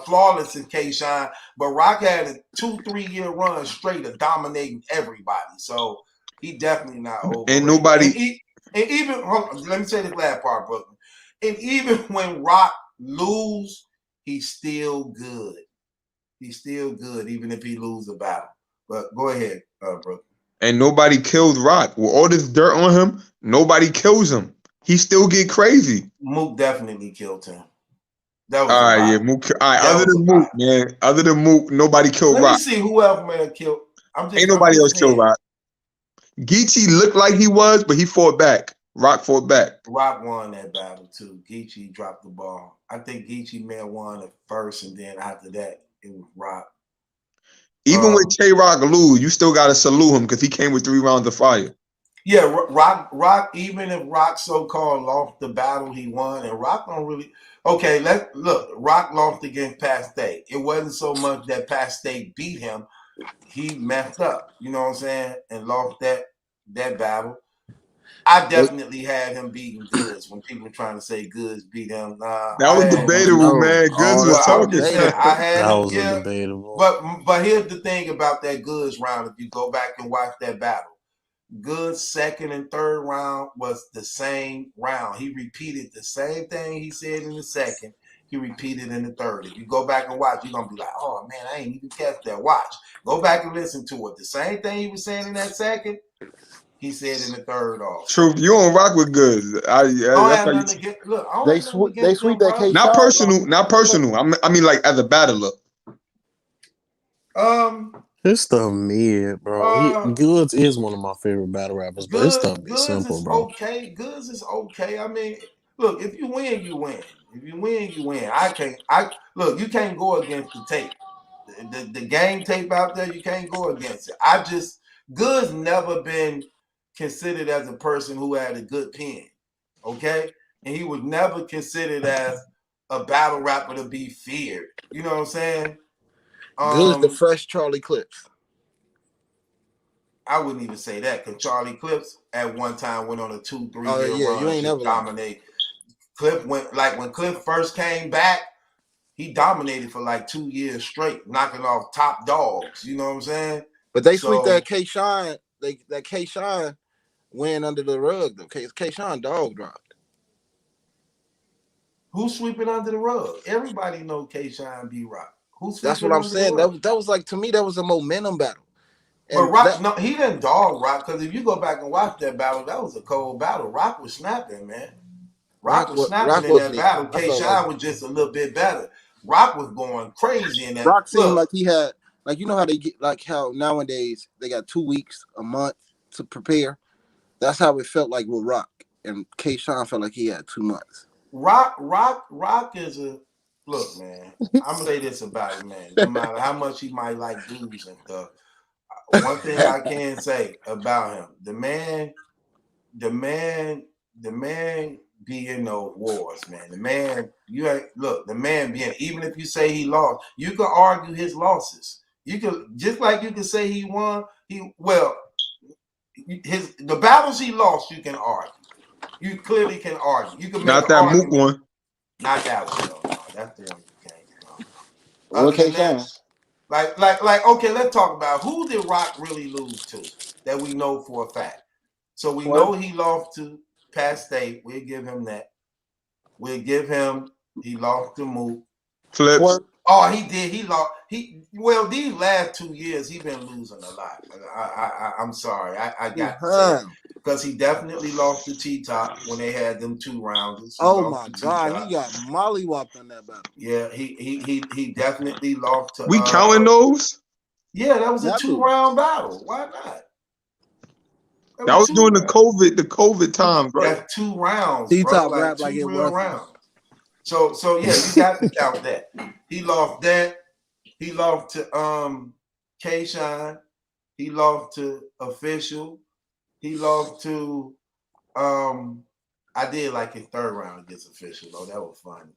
flawless as K-Shine, but Rock had a 2-3 year run straight of dominating everybody. So he definitely not over. And nobody. And even let me say this last part, Brooklyn. And even when Rock lose, he's still good. He's still good, even if he lose a battle. But go ahead, Brooklyn. And nobody killed Rock. With all this dirt on him, nobody kills him. He still get crazy. Mook definitely killed him. That was all right, yeah, Mook. All right, other than Mook, man. Other than Mook, nobody killed Rock. Let me see who else may have killed. Ain't nobody else killed Rock. Geechee looked like he was, but he fought back. Rock fought back. Rock won that battle too. Geechee dropped the ball. I think Geechee may have won it first, and then after that, it was Rock. Even when K-Rock lose, you still gotta salute him because he came with 3 rounds of fire. Yeah, Rock. Even if Rock so-called lost the battle he won, and Rock don't really. Okay, let's look. Rock lost against Pat State. It wasn't so much that Pat State beat him; he messed up. You know what I'm saying, and lost that battle. I definitely had him beating Goods when people were trying to say Goods beat him. That was debatable, man. Goods was talking. I had that him, was debatable. But here's the thing about that Goods round. If you go back and watch that battle, Goods' second and third round was the same round. He repeated the same thing he said in the second. He repeated in the third. If you go back and watch, you're gonna be like, "Oh man, I ain't even catch that." Watch. Go back and listen to it. The same thing he was saying in that second, he said in the third off. True, you don't rock with Goods. They sweep that case. Not personal. I mean, like as a battler. His stuff mid, bro. Goods is one of my favorite battle rappers, but his stuff is simple, bro. Okay. Goods is okay. I mean, look, if you win, you win. If you win, you win. Look, you can't go against the tape. The game tape out there, you can't go against it. Goods never been considered as a person who had a good pen. Okay? And he was never considered as a battle rapper to be feared. You know what I'm saying? Goods the fresh Charlie Clips. I wouldn't even say that because Charlie Clips at one time went on a 2-3 year run. You ain't never dominate. Clip went like when Clip first came back, he dominated for like 2 years straight, knocking off top dogs. You know what I'm saying? But they sweep that K-Shine. That K-Shine went under the rug though. K-Shine dog dropped. Who's sweeping under the rug? Everybody know K-Shine B Rock. That's what I'm saying. That was like, to me, that was a momentum battle. And but Rock, he didn't dog Rock, because if you go back and watch that battle, that was a cold battle. Rock was snapping, man. Rock was snapping in that battle. K-Shine was just a little bit better. Rock was going crazy in that. Rock seemed like he had, like, you know how they get, like how nowadays they got 2 weeks, a month to prepare. That's how it felt like with Rock. And K-Shine felt like he had 2 months. Rock is a look, man. I'm gonna say this about him, man. No matter how much he might like dudes and stuff, one thing I can say about him, the man be in those wars, man. The man, the man being, even if you say he lost, you can argue his losses. You can, just like you can say he won. The battles he lost, you can argue. You clearly can argue. You can make Not an that argument. Mook one. Not that one, though. No, that's the one you can't. Other than that, like, okay, let's talk about who did Rock really lose to that we know for a fact. So we know he lost to Pat State. We'll give him that. We'll give him, he lost to Mook. Flips. Oh, he did. He lost. These last 2 years, he's been losing a lot. I'm sorry. I got to say it. Because he definitely lost to T-Top when they had them 2 rounds. Oh my God, he got mollywopped on that battle. Yeah, he definitely lost to. We counting those? Yeah, that was a 2-round battle. Why not? That was during the COVID time, bro. That's 2 rounds, T-Top bro. rap like it real was rounds. So yeah, you got to count that. He lost that. He lost to K-Shine. He lost to Official. He lost to I did like his 3rd round against Official though. That was funny.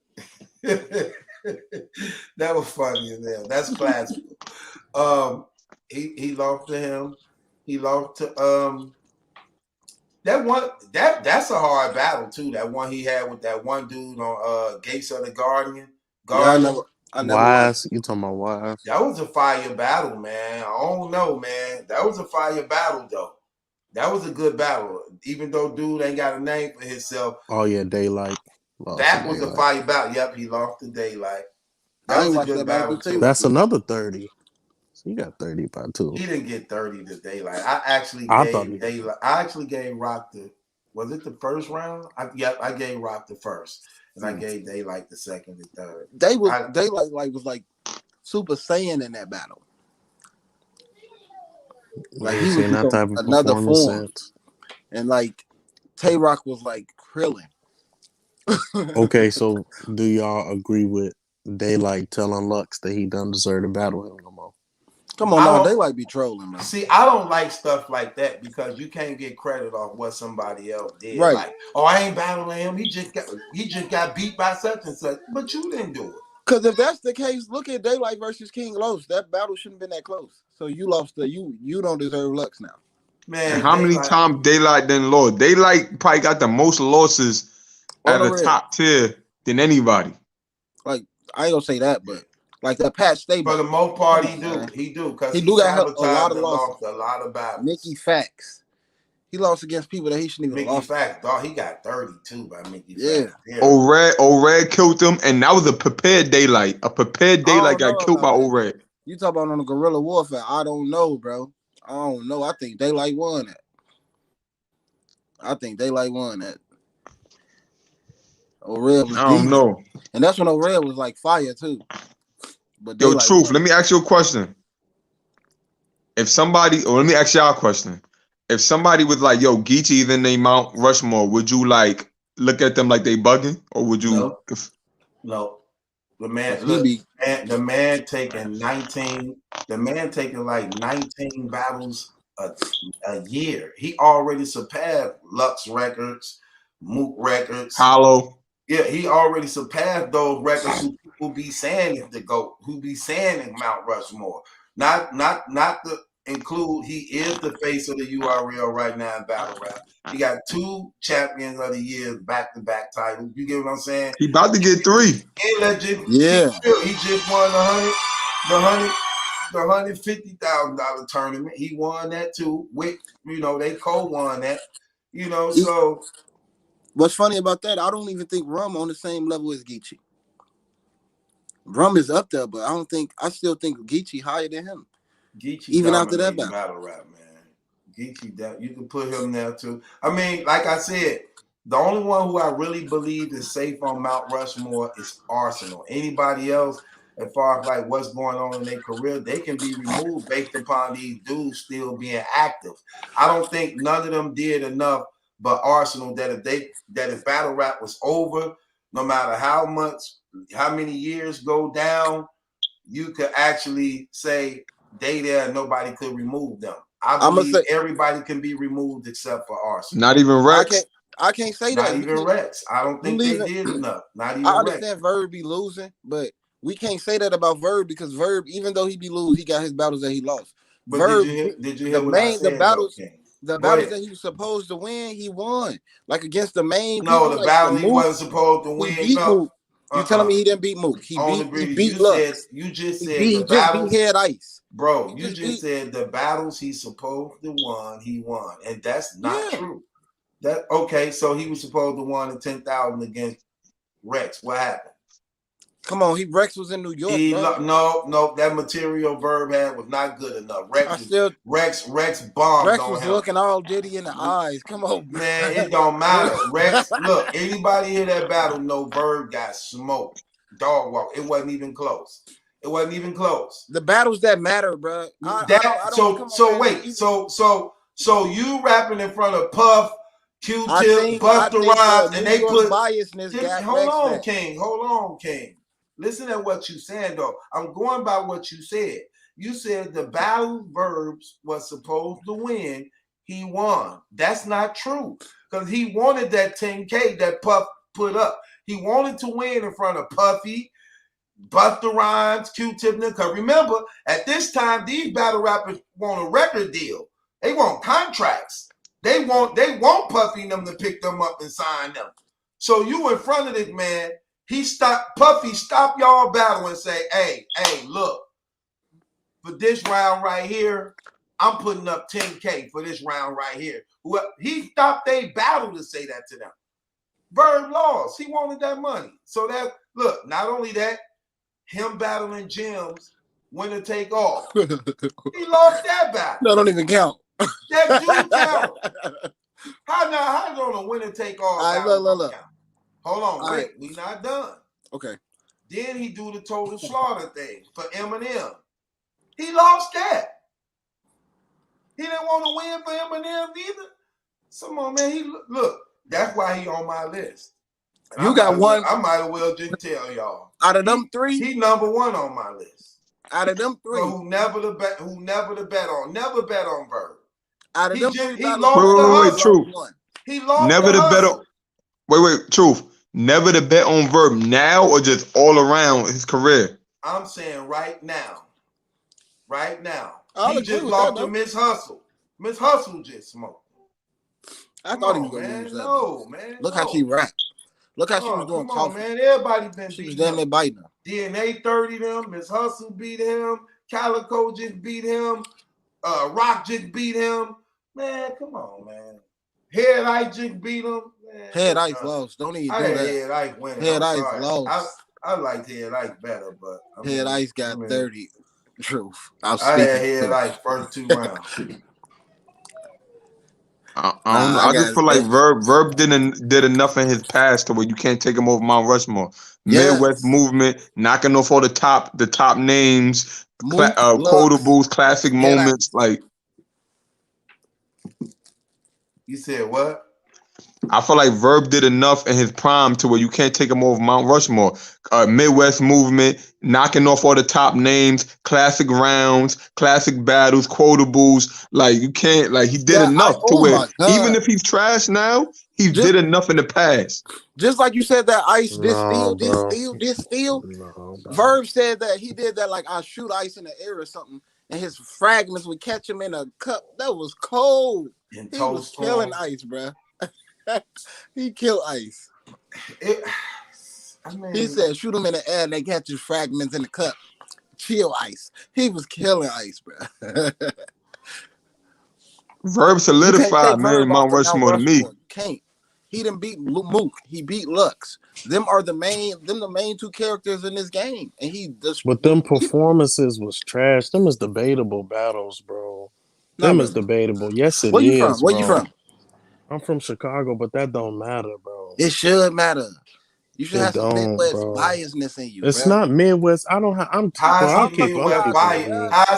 That was funny as hell. That's classical. He lost to him. He lost to that one. That's a hard battle too. That one he had with that one dude on Gates of the Guardian. Yeah, I never Wise, you talking about Wise? That was a fire battle, man. I don't know, man. That was a fire battle though. That was a good battle, even though dude ain't got a name for himself. Oh yeah, Daylight. That was a fire battle. Yep, he lost to Daylight. That was a good battle too. That's another 30. So you got 30 by 2. He didn't get 30 to Daylight. I actually gave Rock was it the first round? I gave Rock the first, and I gave Daylight the 2nd and 3rd. Daylight was like Super Saiyan in that battle. Like he was that type of another form, and like Tay-Rock was like Krillin. Okay, so do y'all agree with Daylight telling Lux that he done deserve to battle him no more? Come on, now Daylight be trolling, man. See, I don't like stuff like that because you can't get credit off what somebody else did. Right? Like, oh, I ain't battling him. He just got beat by such and such, but you didn't do it. Because if that's the case, look at Daylight versus King Los. That battle shouldn't have been that close. So you lost you don't deserve Lux now. Man, and how many times Daylight done lost? Daylight probably got the most losses at a top tier than anybody. Like, I ain't gonna say that, but like that Pat State. For the most part, he do because he do got a lot of losses. A lot of battles. Mickey Fax. He lost against people that he shouldn't even Mickey Fax, dog, he got 32 by Mickey Fax. Yeah. O'Red killed him, and that was a prepared Daylight. A prepared Daylight got killed by O'Red. You talk about on the guerrilla warfare. I don't know, bro. I don't know. I think Daylight won that. O'Red was I don't know. And that's when O'Red was like fire too. But yo, Truth, let me ask you a question. Let me ask y'all a question. If somebody was like, yo, Geechee, then they Mount Rushmore, would you like look at them like they bugging? Or would you No. The man taking like 19 battles a year. He already surpassed Lux records, Mook records. Hollow. Yeah, he already surpassed those records who people be saying is the GOAT, who be saying in Mount Rushmore. Not to include, he is the face of the URL right now in battle rap. He got 2 champions of the year back-to-back titles. You get what I'm saying? He about to get 3. Yeah. He just won the $150,000 tournament. He won that too. With they co-won that. So what's funny about that? I don't even think Rum on the same level as Geechee. Rum is up there, but I still think Geechee higher than him. Geechee even after that battle rap, man. Geechee, you can put him there too. I mean, like I said, the only one who I really believe is safe on Mount Rushmore is Arsenal. Anybody else, as far as like what's going on in their career, they can be removed based upon these dudes still being active. I don't think none of them did enough, but Arsenal that if battle rap was over, no matter how many years go down, you could actually say they there and nobody could remove them. I believe everybody can be removed except for Arsenal. Not even Rex. I can't say Not that. even Rex. I don't think they did enough. Not even I Rex. understand Verb be losing, but we can't say that about Verb because Verb, even though he be losing, he got his battles that he lost. But Verb, did you hear what I said? The battles that he was supposed to win, he won. Like against the main No, people, the like battle the he wasn't supposed to win. He beat No. Mook. You telling me he didn't beat Mook? He beat Lux. You just said he the just battles. beat Head Ice. Bro, you just said the battles he's supposed to win, he won. And that's not true. Okay, so he was supposed to win the 10,000 against Rex. What happened? Come on, Rex was in New York. No, that material Verb had was not good enough. Rex bombed. Rex was looking all Diddy in the eyes. Come on, man, it don't matter. Rex, look, anybody hear that battle know Verb got smoked. Dog walk. It wasn't even close. The battles that matter, bro. So you rapping in front of Puff, Q-Tip, Busta Rhymes, and they put biasness. Hold on, King. Listen to what you said, though. I'm going by what you said. You said the battle Verbs was supposed to win. He won. That's not true. Because he wanted that 10K that Puff put up. He wanted to win in front of Puffy, Busta Rhymes, Q-Tip. Because remember, at this time, these battle rappers want a record deal. They want contracts. They want Puffy and them to pick them up and sign them. So you in front of this man. Puffy stop y'all battle and say, hey, look, for this round right here, I'm putting up 10K for this round right here. Well, he stopped their battle to say that to them. Verb lost. He wanted that money. So not only that, him battling Gems, winner take all. He lost that battle. No, don't even count. That do count. How on a winner take all battle? Look. Hold on, wait. We not done. Okay. Then he do the total slaughter thing for Eminem. He lost that. He didn't want to win for Eminem either. Come on, man. Look. That's why he on my list. And you got one. I might as well just tell y'all. Out of them three, he number one on my list. Out of them three, so never to bet on Verb. Out of them three, he lost. Wait, Truth. He lost. Never to bet on. Wait, Truth. Never to bet on Verb now or just all around his career? I'm saying right now. I'll he just lost to Miss Hustle. Miss Hustle just smoked. I thought he was going to lose that. No, man. Look how she rapped. Look how she was doing coffee. Man. Everybody been she was damn near biting her. DNA 30 them. Miss Hustle beat him. Calico just beat him. Rock just beat him. Man, come on, man. Head Ice just beat him. Man, Head Ice lost. Don't even do that. Head Ice winning. Head Ice lost. I liked Head Ice better, but Head Ice got 30. Truth. I had Head Ice first 2 rounds. I just feel like Verb did enough in his past to where you can't take him over Mount Rushmore. Yes. Midwest movement, knocking off all the top names, quotables, classic moments. Like you said, what? I feel like Verb did enough in his prime to where you can't take him over Mount Rushmore. Midwest movement, knocking off all the top names, classic rounds, classic battles, quotables. Like you can't. Like he did enough to where even if he's trash now, he did enough in the past. Just like you said that Ice, this steal. No, Verb said that he did that like I shoot Ice in the air or something, and his fragments would catch him in a cup. That was cold. He was killing Ice, bro. He killed Ice. He said, shoot him in the air and they catch his fragments in the cup. Chill Ice. He was killing Ice, bro. Verb solidified, man, Mount Rushmore to me. You can't. He didn't beat Mook. He beat Lux. Them the main 2 characters in this game. And he just but them performances was trash. Them is debatable battles, bro. Them is debatable. Yes, it is. Where you from? Where you from? I'm from Chicago, but that don't matter, bro. It should matter. You should have some Midwest biasness in you. It's not Midwest. I don't have. How's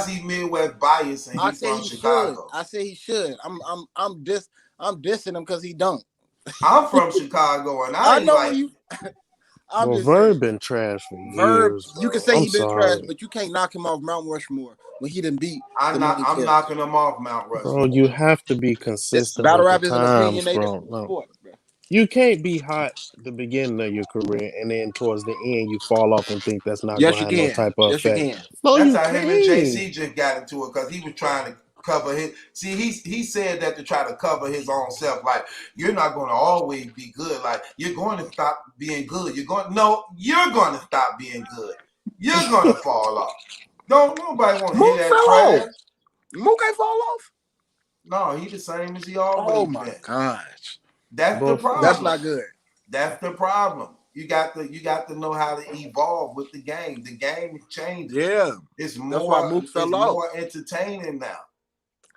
he Midwest bias? And he's from Chicago. I say he should. I'm dissing him because he don't. I'm from Chicago, and I know like you. Verb been trash for years. You can say he been trash, but you can't knock him off Mount Rushmore when he didn't beat. I'm knocking him off Mount Rushmore. Bro, you have to be consistent. Battle rap is an opinionated sport, bro. You can't be hot at the beginning of your career and then towards the end you fall off and think that's not Yes, gonna you have no can. type of Yes, you effect. can. No, That's you how him and can't. JC just got into it because he was trying to cover his. See, he said that to try to cover his own self. Like, you're not going to always be good. Like, you're going to stop being good. You're going to stop being good. You're going to fall off. Don't nobody want to hear Mook that fell trash. off. Mook ain't fall off. No, he the same as he Oh always my been. gosh. That's the problem. That's not good. That's the problem. You got to know how to evolve with the game. The game is changing. Yeah. It's That's why more. Mook It's fell off. more entertaining now.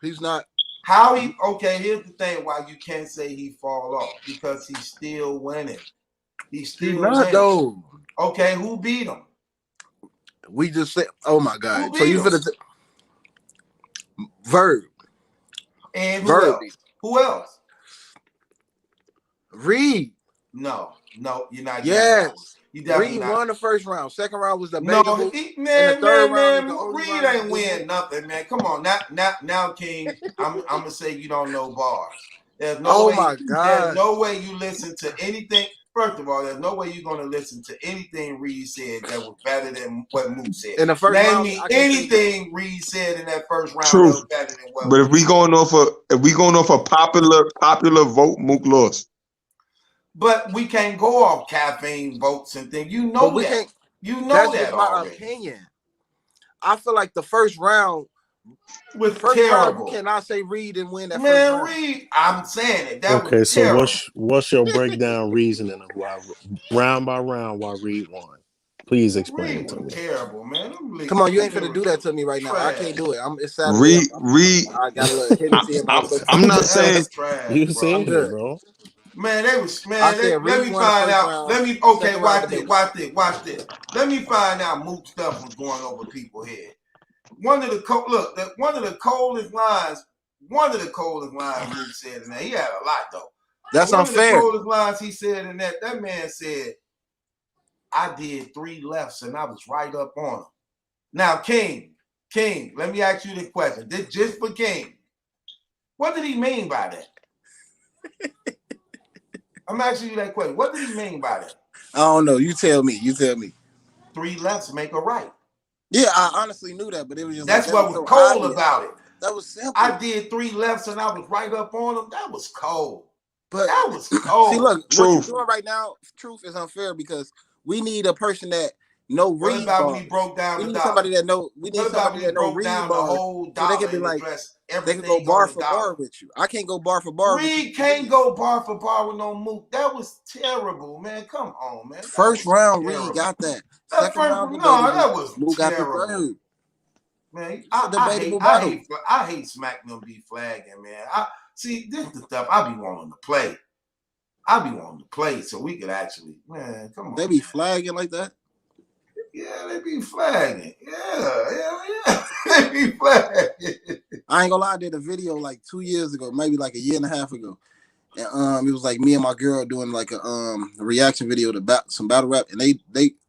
He's not. How he? Okay, here's the thing. Why you can't say he fall off, because he's still winning. He's still not winning. though. Okay, who beat him? We just said. Oh my God. Who So beat you him? finna Verb. And who Verb. else? Who else? Reed. No, you're not. Yes. You definitely Reed not. won the first round. Second round was debatable. No, and the third round is the only Reed round ain't win nothing, man. Come on, now, King. I'm gonna say you don't know bars. There's no way. My God. There's no way you listen to anything. First of all, there's no way you're gonna listen to anything Reed said that was better than what Mook said. In the first Name round, me anything Reed said in that first round Truth. that was better than what. But if we going off a popular vote, Mook lost. But we can't go off caffeine votes and things. You know that. You know that's that just my already. opinion. I feel like the first round was terrible. You cannot say Reed and win that first Man, round. Reed, I'm saying it. That Okay, was so terrible. what's your breakdown reasoning of why round by round why Reed won? Please explain it to me. Terrible, man. Come on, you ain't finna do that to me right now. I can't do it. It's Saturday. Reed. I got a little Hennessy in my foot. I'm not saying trash, you bro. said it, bro. Man, they was man. I said let me find out. round, let me watch this. Let me find out. Mook stuff was going over people's head. One of the coldest lines. One of the coldest lines Mook said in that. He had a lot though. That's one unfair. One of the coldest lines he said in that. That man said, "I did 3 lefts and I was right up on him." Now, King, let me ask you this question. This just for King. What did he mean by that? I'm asking you that question. What did he mean by that? I don't know. You tell me. 3 lefts make a right. Yeah, I honestly knew that, but it was just that's what was cold about it. That was simple. I did 3 lefts and I was right up on him. That was cold. But that was cold. See, look, what you're doing right now, Truth, is unfair because we need a person that know Reed bars. When he broke down we need somebody that know. We need somebody that know Reed bars, so they can be like, they can go bar for bar with you. I can't go bar for bar. Reed can't go bar for bar with no Mook. That was terrible, man. Come on, man. First round, Reed got that. Second round, that was Mook got the third. Man, I hate smacking them be flagging, man. See, this is the stuff I be wanting to play. So we could actually, man, come on. They be flagging like that? Yeah, they be flagging. Yeah. They be flagging. I ain't gonna lie, I did a video like 2 years ago, maybe like a year and a half ago. And it was like me and my girl doing like a reaction video to some battle rap, and they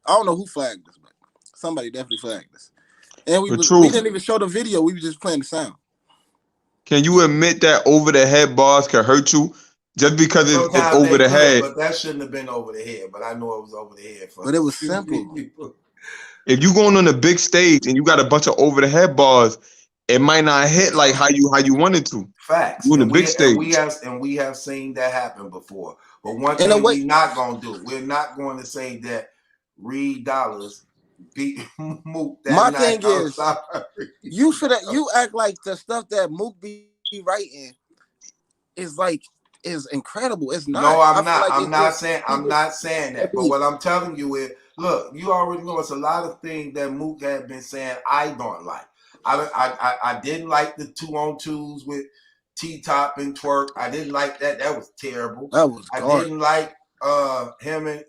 I don't know who flagged us, but somebody definitely flagged us. And we didn't even show the video, we were just playing the sound. Can you admit that over the head bars can hurt you just because it's over the head? But that shouldn't have been over the head. But I know it was over the head. But it was simple. If you going on a big stage and you got a bunch of over the head bars, it might not hit like how you wanted to. Facts. On the big stage. We have seen that happen before. But one thing we're not gonna do, we're not going to say that Reed Dollars beat Mook. My thing is, you act like the stuff that Mook be writing is incredible. It's not. No, I'm not. I'm not saying that. But what I'm telling you is, look, you already know it's a lot of things that Mook had been saying I don't like. I didn't like the 2-on-2s with T-Top and Twerk. I didn't like that. That was terrible. I didn't like him and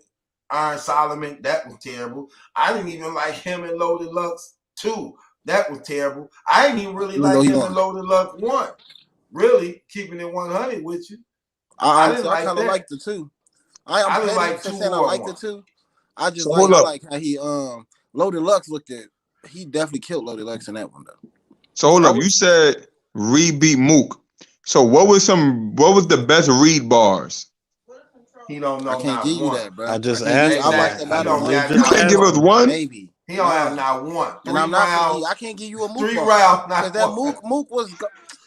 Iron Solomon. That was terrible. I didn't even like him and Loaded Lux 2. That was terrible. I didn't even really like him and Loaded Lux 1. Really, keeping it 100 with you. I kind of like the 2. I didn't like 2. I like the 2. I just like how he Loaded Lux looked at. He definitely killed Loaded Lux in that one though. So hold up, you said Reed beat Mook. So what was the best Reed bars? He don't know I can't not give you one. that, bro. I just I can't give you. asked I watched that. that He battle. don't got You not can't give us one. one. Maybe. He don't have not one. And I'm not gonna give. I can't give you a Mook 3 bar. rounds, Because not that one. Mook was.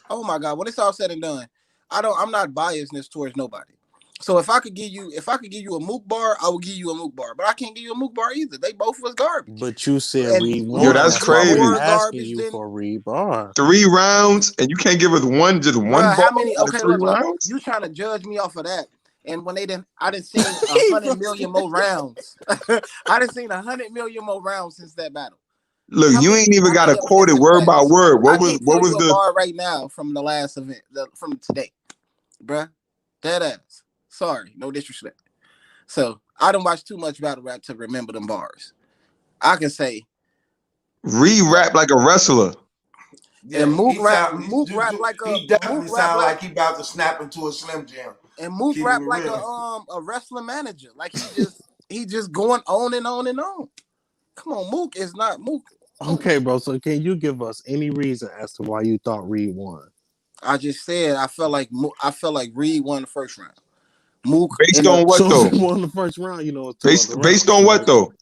Oh my God! When it's all said and done, I'm not biased towards nobody. So if I could give you a Mook bar, I will give you a Mook bar. But I can't give you a Mook bar either. They both was garbage. But you said And read Mook one. Yo, that's was That's why I was crazy. more asking garbage you than. for read bar. 3 rounds, and you can't give us just one Bruh, bar how many? out of Okay, 3 look. rounds? You trying to judge me off of that? And when I didn't seen 100 million more rounds. I didn't seen 100 million more rounds since that battle. Look, you ain't even got to events quote it took word by place? word. I What can't was tell you a the bar right now from the last event, from today, bruh. Dead ass. Sorry, no disrespect. So I don't watch too much battle rap to remember them bars. I can say re-rap like a wrestler? Yeah, and Mook he rap like he definitely sound like he about to snap into a Slim Jim. and Mook Keep rap it like real. a wrestling manager. Like he just going on and on and on. Come on, Mook is not Mook. Okay, bro. So can you give us any reason as to why you thought Reed won? I just said I felt like Reed won the first round. Mook Based on what So though? if he won the first round, you know, it's 2 other Based rounds, on what right? though?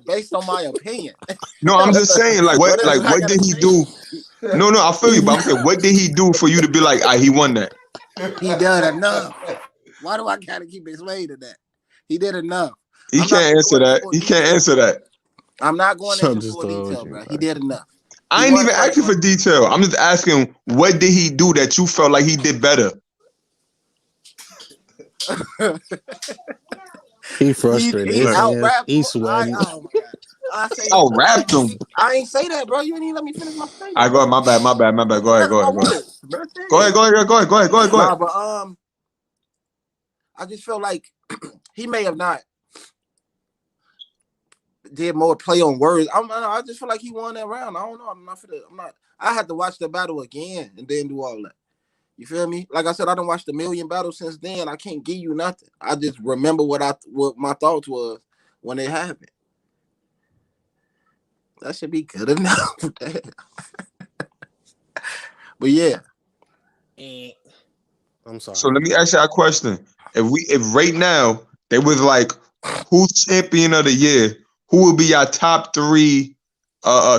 based on my opinion. No, I'm just saying, like What else I what gotta did he say? do? No, I feel you, but I'm saying, what did he do for you to be like, he won that? He done enough. Why do I gotta keep explaining that? He did enough. He I'm not can't answer going into that. full He can't detail. answer that. I'm not going So into just full told detail, you, bro. man. He did enough. I He ain't won even the first asking for one. detail. I'm just asking, what did he do that you felt like he did better? He frustrated. He His out hands, rapped. he's sweating. Oh my god! I say Oh, rapped him. I ain't say that, bro. You didn't even let me finish my statement, I go bro. ahead, my bad. Go ahead. That's my words, bro. Go ahead. Nah, but I just feel like he may have not did more play on words. I just feel like he won that round. I don't know. I'm not. I had to watch the battle again and then do all that. You feel me? Like I said, I done watched a million battles since then. I can't give you nothing. I just remember what my thoughts was when it happened. That should be good enough. But yeah. I'm sorry. So let me ask you a question. If right now they was like, who's champion of the year, who would be our top 3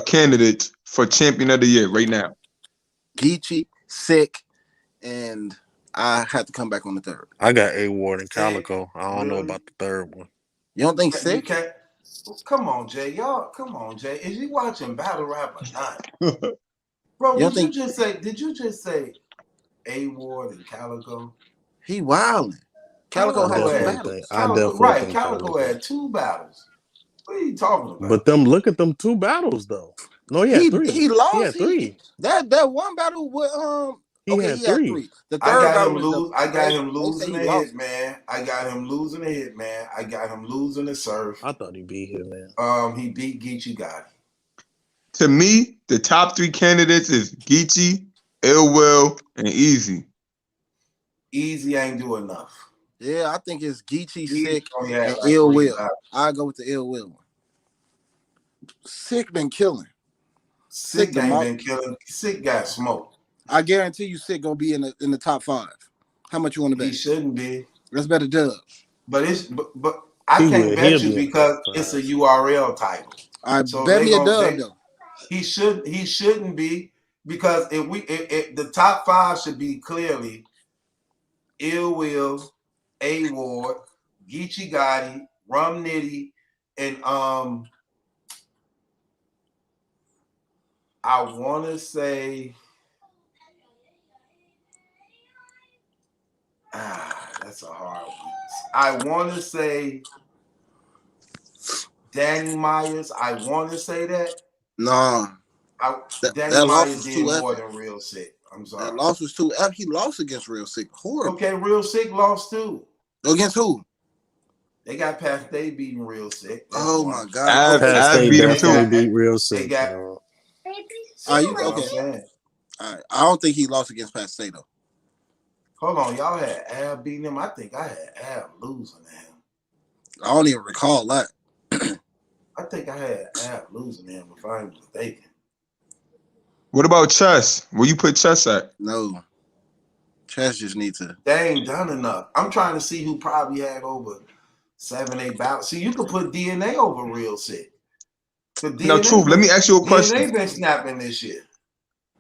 candidates for champion of the year right now? Geechee, Sick, and I had to come back on the third. I got A Ward and Calico. I don't know about the third one. You don't think You Sick? can't. Come on, Jay. Come on, Jay. Is you watching battle rap or not? Bro, did you just say A Ward and Calico? He wilding. Calico had 2 battles. Calico had 2 battles. What are you talking about? But look at them 2 battles though. No, he had 3. He lost. He had 3. That one battle with He had 3. The third battle I got him losing a hit, man. I got him losing a hit, man. I got him losing a surf. I thought he beat him, man. He beat Geechee Gotti. To me, the top 3 candidates is Geechee, Ill Will, and Easy. Easy ain't do enough. Yeah, I think it's Geechee, Sick, and like Ill Will. I go with the Ill Will one. Sick been killing. Sick ain't been killing. Sick got smoked. I guarantee you, Sick gonna be in the top 5. How much you want to bet? He shouldn't be. Let's bet a dub. But I can't bet you because it's a URL title. So bet me a dub though. He shouldn't be, because if the top 5 should be clearly Ill Will, A Ward, Geechee Gotti, Rum Nitty, and I want to say that's a hard one. I want to say Danny Myers. I want to say that. No. Danny Myers did more than Real Sick. I'm sorry. That loss was too epic. He lost against Real Sick. Horrible. Okay, Real Sick lost too. Against who? They got past. They beating Real Sick. Oh my God! I beat him too. Beat Real Sick. They got. Okay. All right. I don't think he lost against Pat Stay though. Hold on, y'all had Ab beating him. I think I had Ab losing him. I don't even recall that. I think I had Ab losing him, if I'm mistaken. What about Chess? Where you put Chess at? No. Chess just need to. They ain't done enough. I'm trying to see who probably had over 7, 8 battles. See, you could put DNA over real sick. Now, Truth, let me ask you a question. DNA been snapping this year.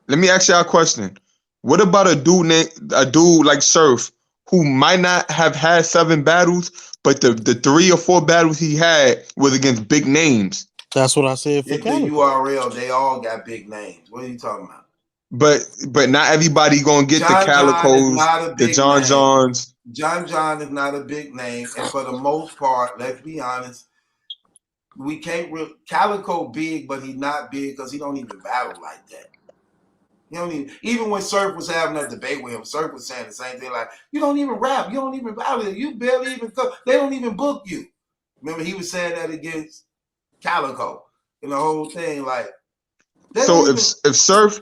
Let me ask y'all a question. What about a dude like Surf who might not have had 7 battles, but the 3 or 4 battles he had was against big names? That's what I said for The URL, they all got big names. What are you talking about? But not everybody gonna get the Calicos, the John Johns. John is not a big name, and for the most part, let's be honest, we can't really Calico big, but he's not big because he don't even battle like that. You don't even when Surf was having a debate with him, Surf was saying the same thing, like, you don't even rap, you don't even battle, you barely even they don't even book you. Remember, he was saying that against Calico and the whole thing, like. So if Surf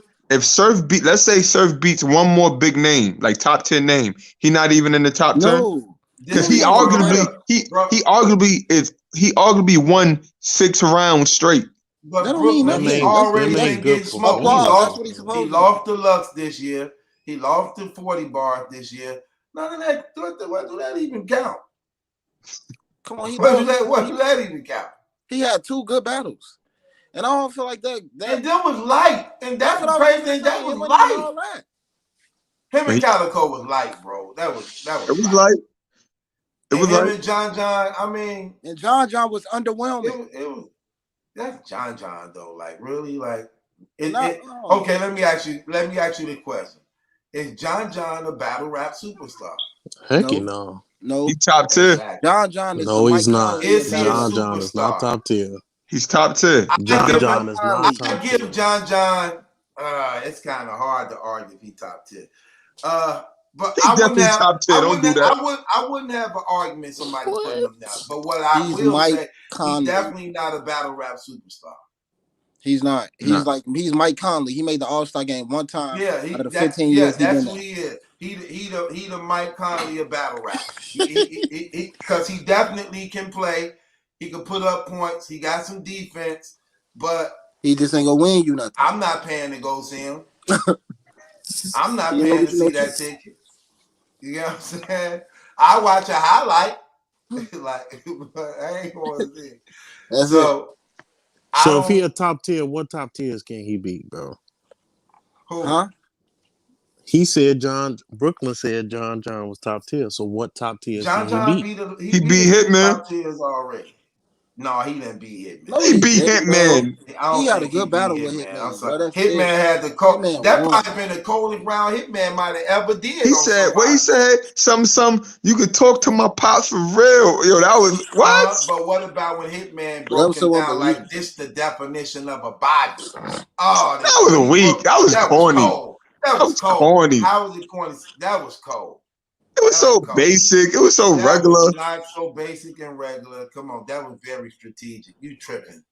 beat, let's say Surf beats one more big name, like top 10 name, he not even in the top 10. No, because he arguably won 6 rounds straight. But Brooklyn, he already been getting smoked. He lost to Lux this year. He lost to 40 bars this year. None of that. What do that even count? Come on, what do that even count? He had 2 good battles, and I don't feel like that. And that was light, and that's what crazy. That was light. Him and Calico was light, bro. That was light. It was him and John. I mean, and John was underwhelming. It was. That's John though. Like really, like okay. Let me ask you the question: is John a battle rap superstar? Heck no. No. He's top 10. John is no, he's not. Is he John is not top tier. He's top 10. John is not top 10. I give John. It's kind of hard to argue if he's top 10. But I wouldn't have, top 10. Don't do that. I wouldn't have an argument somebody putting him down. But what I will say, he's definitely not a battle rap superstar. He's not. He's Mike Conley. He made the All-Star game one time. Yeah, out of the 15 years. That's who he is. He the Mike Conley of battle rap. Because he definitely can play. He can put up points. He got some defense, but he just ain't gonna win you nothing. I'm not paying to go see him. I'm not paying to see that ticket. You know what I'm saying? I watch a highlight. Like, I ain't going to see it. So if he a top tier, what top tiers can he beat, bro? Who? Huh? He said Brooklyn said John was top tier. So what top tiers can he beat? He beat Hitman. Top tiers already. No, he didn't beat Hitman. No, he beat Hitman. He had a good battle with Hitman. Hitman had the cold. That might have been the coldest round Hitman might have ever did. He said, what he said? Some. You could talk to my pops for real. Yo, that was what? But what about when Hitman broke him down like this? The definition of a body. Oh, that was weak. That was corny. That was cold. Corny. How was it corny? That was cold. It was so basic. It was so regular. Was not so basic and regular. Come on, that was very strategic. You tripping?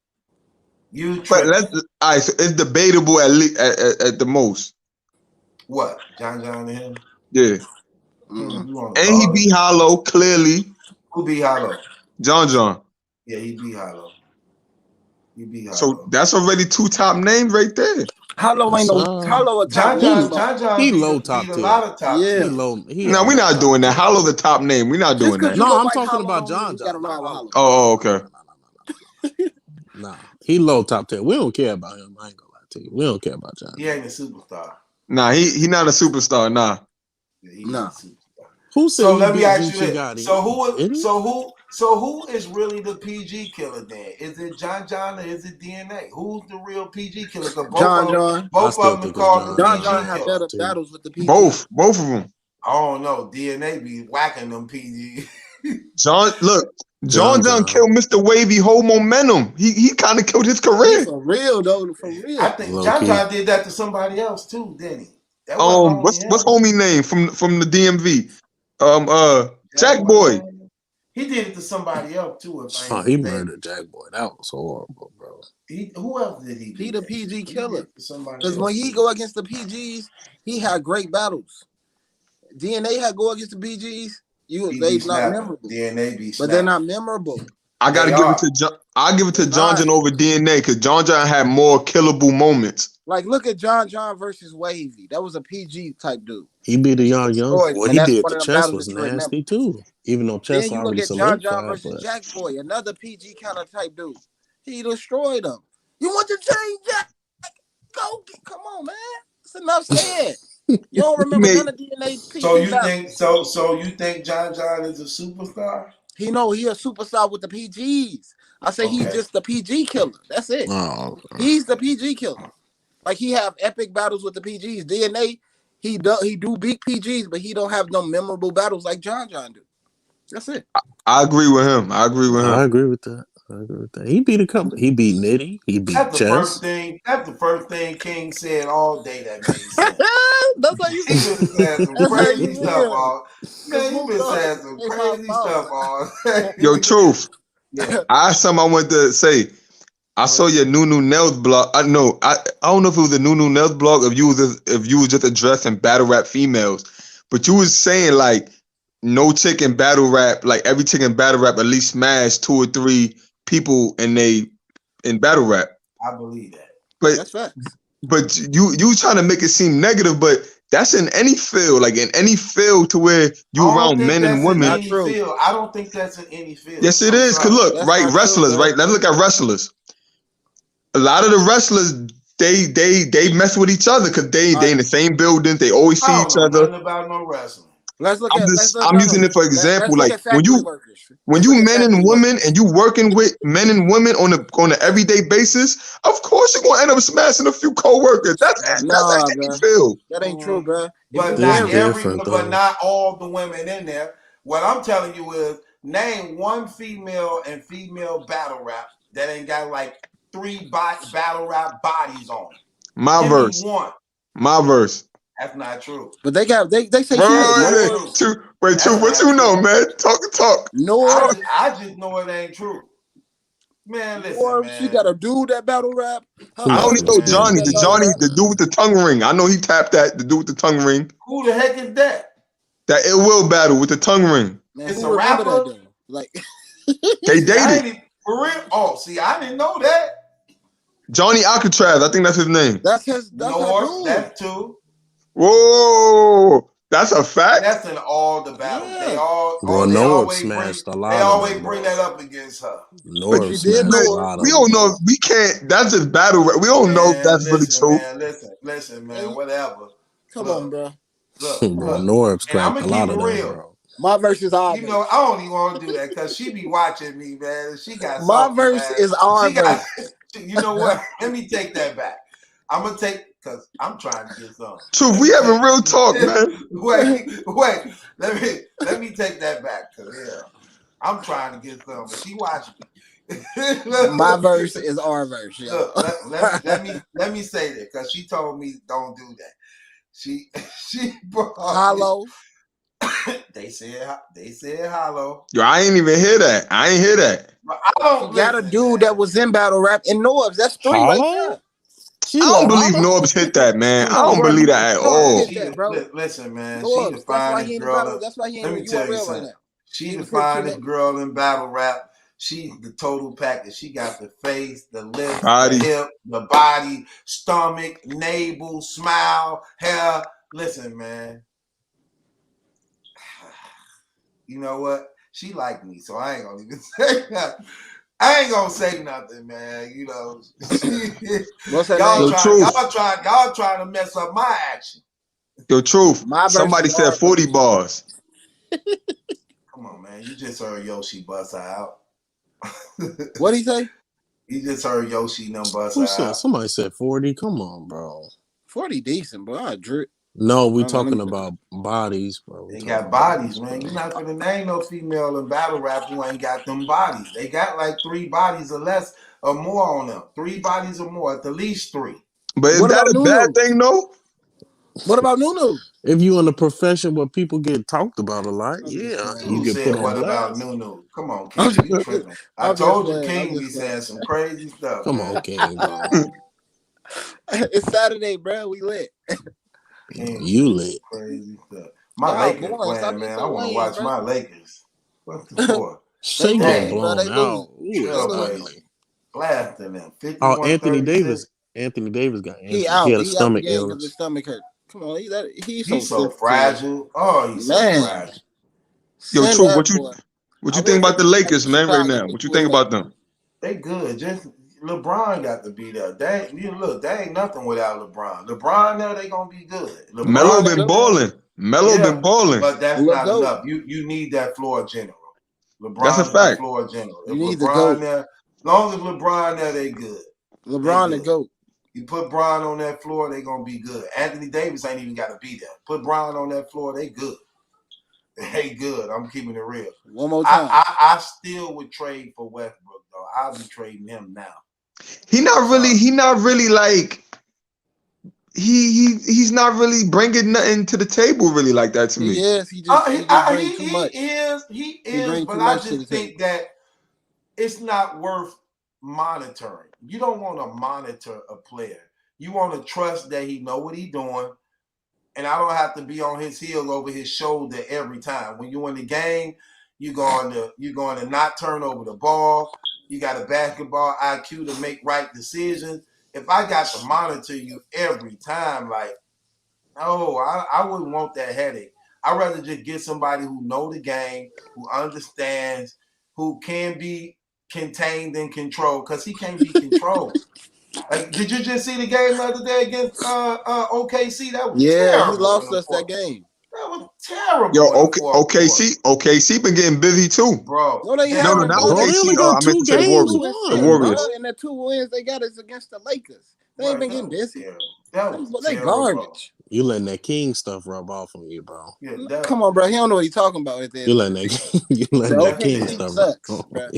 But all right. So it's debatable at least at the most. What John and him? Yeah. And he beat Hollow clearly. Who beat Hollow? John. Yeah, he beat Hollow. So that's already 2 top names right there. Hollow ain't Hollow a top John. He low top tier. A lot of top. Yeah. No, we're not doing that. Hollow the top name. We're not doing that. No, I'm talking about John. Oh, okay. Nah, he low top tier. We don't care about him. I ain't gonna lie to you. We don't care about John. He ain't a superstar. Nah, he not a superstar. Nah. Nah. Who said? So let me ask you this. So who is really the PG killer then? Is it John or is it DNA? Who's the real PG killer? John. Both of them called John had better battles with the PG. Both of them. I don't know. DNA be whacking them PG. John killed Mr. Wavy whole momentum. He kind of killed his career. For real though. For real. I think John did that to somebody else too, didn't he? What's homie name from the DMV? Jack Boy. He did it to somebody else too. He murdered Jack Boy. That was horrible, bro. Who else did he? He the PG killer. Because when he go against the PGs, he had great battles. DNA had go against the PGs. They not memorable. DNA be but they're not memorable. I gotta give it to John. I'll give it to John John over DNA because John John had more killable moments. Like, look at John John versus Wavy. That was a PG type dude. He beat a young. What he did to Chess was nasty too. Even though Chess then you look already at John John solidified, versus Jack Boy, another PG kind of type dude. He destroyed him. You want to change Jack? Come on, man. It's enough said. You don't remember none of DNA PG. So you think so you think John John is a superstar? He a superstar with the PGs. I say he's just the PG killer. That's it. Oh, he's the PG killer. Like he have epic battles with the PGs. DNA, he do beat PGs, but he don't have no memorable battles like John John do. That's it. I agree with him. I agree with that. He beat a couple. He beat Nitty. He beat Chess. That's the first thing King said all day that made sense. That's how you been saying some crazy stuff all. Man, you been saying some crazy stuff all. Yo, Truth. Yeah. I have something I want to say. I saw your Nunu Nails blog. I don't know if it was a Nunu Nails blog, if you was just addressing battle rap females, but you was saying like no chick in battle rap, like every chick in battle rap at least smash 2 or 3 people in battle rap. I believe that. But that's facts. But you trying to make it seem negative, but that's in any field, like in any field to where you around men and women. I don't think that's in any field. Yes, it is. Cause look, that's right, wrestlers, right? Let's look at wrestlers. A lot of the wrestlers, they mess with each other because they in the same buildings. They always see each other. Nothing about no wrestling. I'm using it for example. Like when you men and women and you working with men and women on an everyday basis, of course you're gonna end up smashing a few co-workers. That's any field. That ain't true, bro. But not all the women in there. What I'm telling you is name one female and female battle rap that ain't got like 3 battle rap bodies on it. My verse. That's not true. But they say true. Wait, true. What you know, man? Talk. No, I just know it ain't true. Man, listen, man. She got a dude that battle rap. I only know Johnny. The dude with the tongue ring. I know he tapped that. The dude with the tongue ring. Who the heck is that? That Ill Will battle with the tongue ring. Man, it's a rapper. Like they dated. For real? Oh, see, I didn't know that. Johnny Alcatraz. I think that's his name. That's his. That's too. Whoa, that's a fact. That's in all the battles. Yeah. They all. Norb smashed a lot. They always bring that up against her. Norb smashed a lot. We don't know. We can't. That's just battle. We don't know if that's really true. Man, listen, man. Whatever. Come on, bro. Look, Norb's cracked a lot of them, bro. My verse is our. You know, I don't even want to do that because she be watching me, man. She got my verse is our verse. You know what? Let me take that back. I'm gonna take because I'm trying to get some. True, we having real talk, man. Wait. Let me take that back. Cause I'm trying to get some. But she watching me. My verse is our verse. Look, let me say that because she told me don't do that. She brought hollow. They said hollow. Yo, I ain't even hear that. I ain't hear that. You got a dude that was in battle rap and Norbs. That's 3 right there. I don't believe Norbs hit that, man. I don't believe that at all. Listen, man. She the finest girl. That's why he ain't let me tell you something. Right now. She the finest girl in battle rap. She's the total package. She got the face, the lips, the hip, the body, stomach, navel, smile, hair. Listen, man. You know what? She like me, so I ain't gonna even say nothing. I ain't gonna say nothing, man. You know, y'all trying to mess up my action. Yo, Truth. Somebody said 40 bars. Come on, man. You just heard Yoshi bust out. What'd he say? You just heard Yoshi bust out. Somebody said 40. Come on, bro. 40 decent, bro. I drew. No, we talking about bodies, bro. They got bodies, man. You're not gonna name no female in battle rap who ain't got them bodies. They got like 3 bodies or less or more on them. 3 bodies or more, at the least 3. But is that a bad thing, though? What about Nunu? If you in a profession where people get talked about a lot, yeah, you get put on. What about Nunu? Come on, King, you tripping? I told you, King be saying some crazy stuff. Come on, King, bro. It's Saturday, bro. We lit. You lit. Crazy stuff. My Lakers playing, man. I want to watch my Lakers. What's the score? Shea get blown out. Ooh, that's ugly. Blasting them. Oh, Anthony Davis. Anthony Davis got injured. He had a stomach illness. His stomach hurt. Come on, he's so fragile. Oh, he's so fragile. Yo, True, what you think about the Lakers, man, right now? What you think about them? They good. Just LeBron got to be there. They ain't nothing without LeBron. LeBron now they gonna be good. Melo been balling. Melo been balling. But that's not enough. You need that floor general. LeBron that's a fact. Floor general. If you need LeBron there, as long as LeBron there, they good. LeBron the GOAT. You put Bron on that floor, they gonna be good. Anthony Davis ain't even gotta be there. Put Bron on that floor, they good. They good. I'm keeping it real. One more time. I still would trade for Westbrook though. I'll be trading him now. He not really like he's not really bringing nothing to the table really like that to me. He is. He brings too much. He is. But I just think that it's not worth monitoring. You don't want to monitor a player. You want to trust that he know what he's doing, and I don't have to be on his heel over his shoulder every time. When you're in the game, you're going to not turn over the ball. You got a basketball IQ to make right decisions. If I got to monitor you every time, like, no, I wouldn't want that headache. I'd rather just get somebody who know the game, who understands, who can be contained and controlled, because he can't be controlled. Like, did you just see the game the other day against OKC? That was terrible. He lost us that game. That was terrible. Yo, OKC been getting busy too, bro. No, they haven't. Not OKC. I meant to say the Warriors. And the 2 wins they got is against the Lakers. They ain't been getting busy. They garbage. Bro. You letting that King stuff rub off on you, bro. Yeah, come on, bro. He don't know what he's talking about. You letting that King stuff sucks, bro.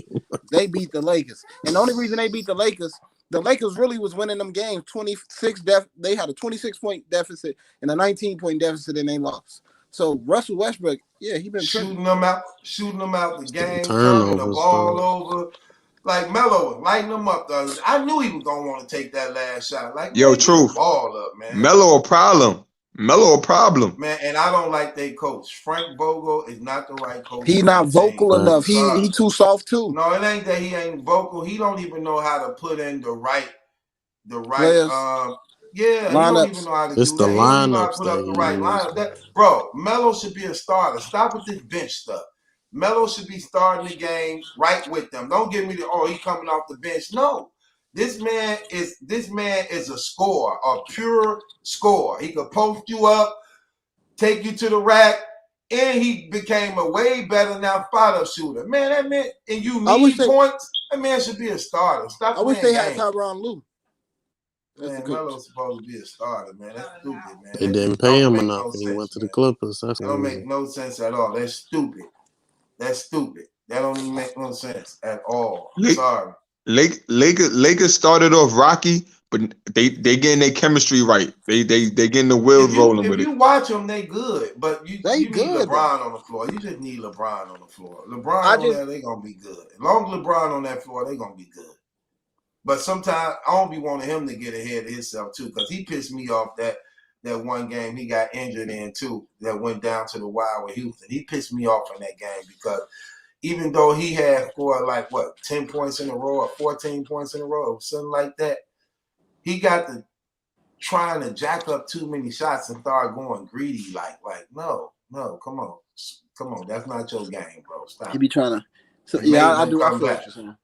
They beat the Lakers, and the only reason they beat the Lakers really was winning them games. 26. They had a 26-point deficit and a 19-point deficit, and they lost. So Russell Westbrook, he been shooting them out the game, turning the ball over. Like Melo was lighting them up. I knew he was gonna want to take that last shot. Like, yo, Truth. Ball up, man. Melo a problem. Man, and I don't like their coach. Frank Vogel is not the right coach. He's not vocal enough. He too soft too. No, it ain't that he ain't vocal. He don't even know how to put in the right. Players. He don't even know how to it's do the that. Lineups Put up the right lineup. Bro, Melo should be a starter. Stop with this bench stuff. Melo should be starting the game right with them. Don't give me he coming off the bench. No. This man is a scorer, a pure scorer. He could post you up, take you to the rack, and he became a way better now spot-up shooter. Man, that man, and you need points, that man should be a starter. Stop. I wish they had Tyronn Lue. Man, Melo's supposed to be a starter, man. That's stupid, man. They didn't pay him enough when he went to the Clippers. That don't make no sense at all. That's stupid. That don't even make no sense at all. Sorry. Lakers started off rocky, but they getting their chemistry right. They getting the wheels rolling with it. If you watch them, they good, but you need LeBron on the floor. You just need LeBron on the floor. LeBron on there, they gonna be good. As long as LeBron on that floor, they gonna be good. But sometimes I don't be wanting him to get ahead of himself too, because he pissed me off that one game he got injured in too, that went down to the wire with Houston. He pissed me off in that game because even though he had scored 10 points in a row or 14 points in a row or something like that, he got to trying to jack up too many shots and start going greedy. Like no, come on, that's not your game, bro. Stop. He be trying to. I do. I feel what you're saying.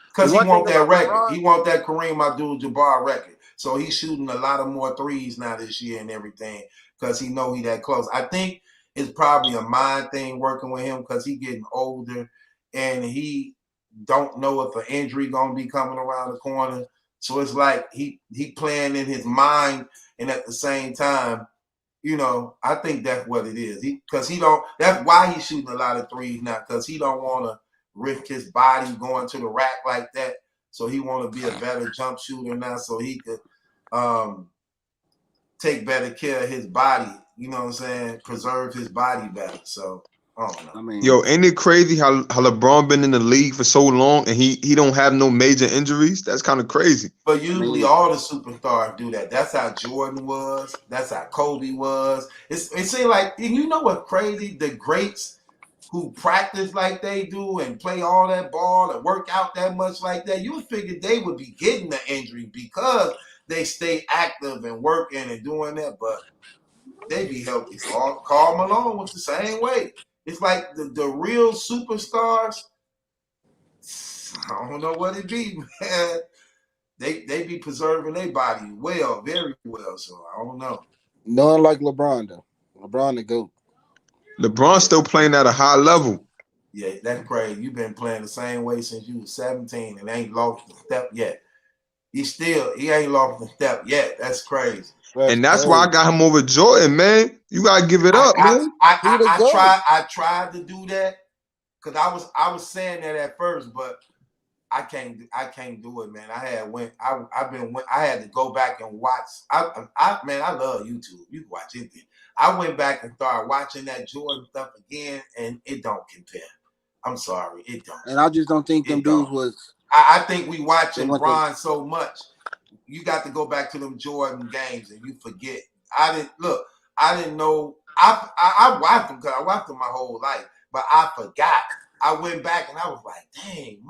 Because he want that record. He want that Kareem Abdul-Jabbar record. So he's shooting a lot of more threes now this year and everything because he know he that close. I think it's probably a mind thing working with him because he getting older and he don't know if an injury going to be coming around the corner. So it's like he playing in his mind and at the same time, I think that's what it is. That's why he's shooting a lot of threes now because he don't want to risk his body going to the rack like that. So he want to be a better jump shooter now so he could take better care of his body. You know what I'm saying? Preserve his body better. So, I don't know. Yo, ain't it crazy how LeBron been in the league for so long and he don't have no major injuries? That's kind of crazy. But usually all the superstars do that. That's how Jordan was. That's how Kobe was. It seemed like, and you know what's crazy? The greats who practice like they do and play all that ball and work out that much like that, you would figure they would be getting the injury because they stay active and working and doing that, but they be healthy. So Karl Malone was the same way. It's like the real superstars, I don't know what it be, man. They be preserving their body well, very well. So I don't know. None like LeBron though. LeBron the GOAT. LeBron's still playing at a high level. Yeah, that's crazy. You've been playing the same way since you was 17 and ain't lost a step yet. He ain't lost a step yet. That's crazy. And that's why I got him over Jordan, man. You gotta give it up, man. I tried to do that because I was saying that at first, but I can't do it, man. I had to go back and watch. Man, I love YouTube. You can watch anything. I went back and started watching that Jordan stuff again, and it don't compare. I'm sorry, it don't. And I just don't think them dudes was. I think we watching Bron so much. You got to go back to them Jordan games, and you forget. I didn't know. I watched them because I watched them my whole life, but I forgot. I went back and I was like, dang,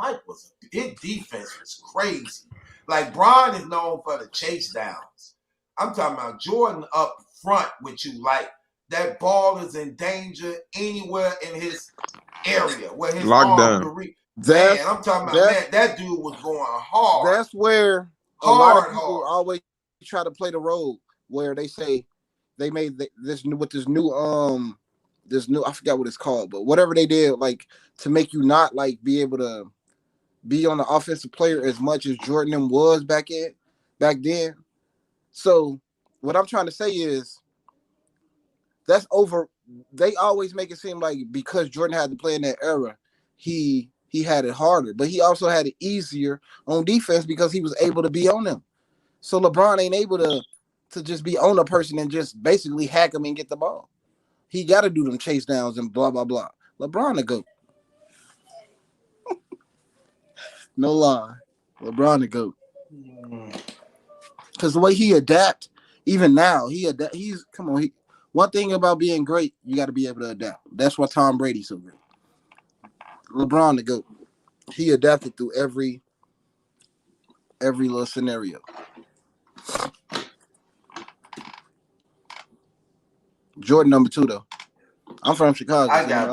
his defense was crazy. Like Bron is known for the chase downs. I'm talking about Jordan up front with you. Like that ball is in danger anywhere in his area where his arm could reach. Man, I'm talking about that dude was going hard. That's where a lot of people always try to play the role where they say they made this new I forgot what it's called, but whatever they did, like to make you not like be able to be on the offensive player as much as Jordan was back then. So what I'm trying to say is that's over. They always make it seem like because Jordan had to play in that era, he had it harder, but he also had it easier on defense because he was able to be on them. So LeBron ain't able to just be on a person and just basically hack him and get the ball. He got to do them chase downs and blah, blah, blah. LeBron the GOAT. No lie. LeBron the GOAT. Because the way he adapt, even now, one thing about being great, you got to be able to adapt. That's why Tom Brady's so great. LeBron the GOAT. He adapted through every little scenario. Jordan number 2 though. I'm from Chicago. I got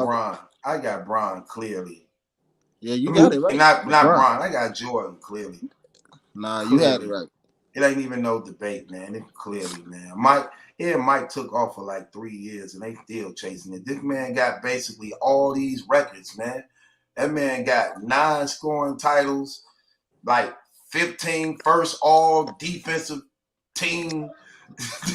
Bron clearly. Yeah, you got it right. Not Bron. I got Jordan clearly. Nah, you had it right. It ain't even no debate, man. It clearly, man. Mike took off for like 3 years and they still chasing it. This man got basically all these records, man. That man got 9 scoring titles, like 15 first all defensive team.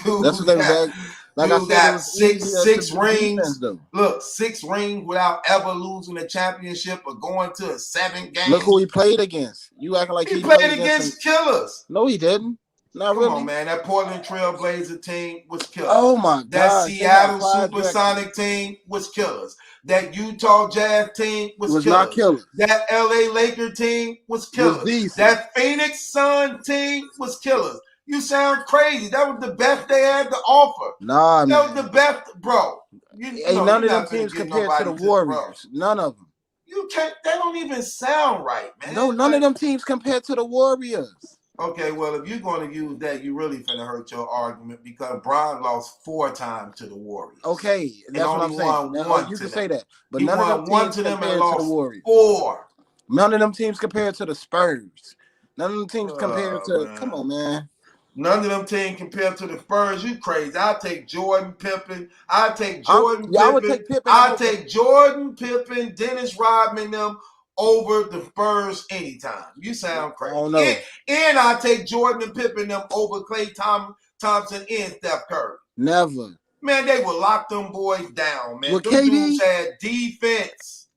Dude, that's what they got. Like I said, got six rings. Look, 6 rings without ever losing a championship or going to a 7 game. Look who he played against. You acting like he played against killers. No, he didn't. Not Come really. on, man. That Portland Trailblazer team was killers. Oh my God. That Seattle Supersonic team was killers. That Utah Jazz team was killers. Not killers. That LA Laker team was killers. That Phoenix Sun team was killers. You sound crazy. That was the best they had to offer. Nah, that was the best, bro. None of them teams compared to the Warriors. None of them. You can't. They don't even sound right, man. No, none of them teams compared to the Warriors. Okay, well, if you're going to use that, you really finna hurt your argument because Bron lost 4 times to the Warriors. Okay, that's what I'm saying. You can say that, but none of them teams compared to the Warriors. 4. None of them teams compared to the Spurs. None of them teams compared to. Man. Come on, man. None of them teams compared to the Spurs. You crazy. I'll take Jordan Pippen. I'll take Jordan Pippen. I would take Pippen. I'll take Jordan Pippen, Dennis Rodman, them over the Spurs anytime. You sound crazy. Oh, no. And I'll take Jordan and Pippen, them over Klay Thompson and Steph Curry. Never. Man, they would lock them boys down, man. Well, them dudes had defense.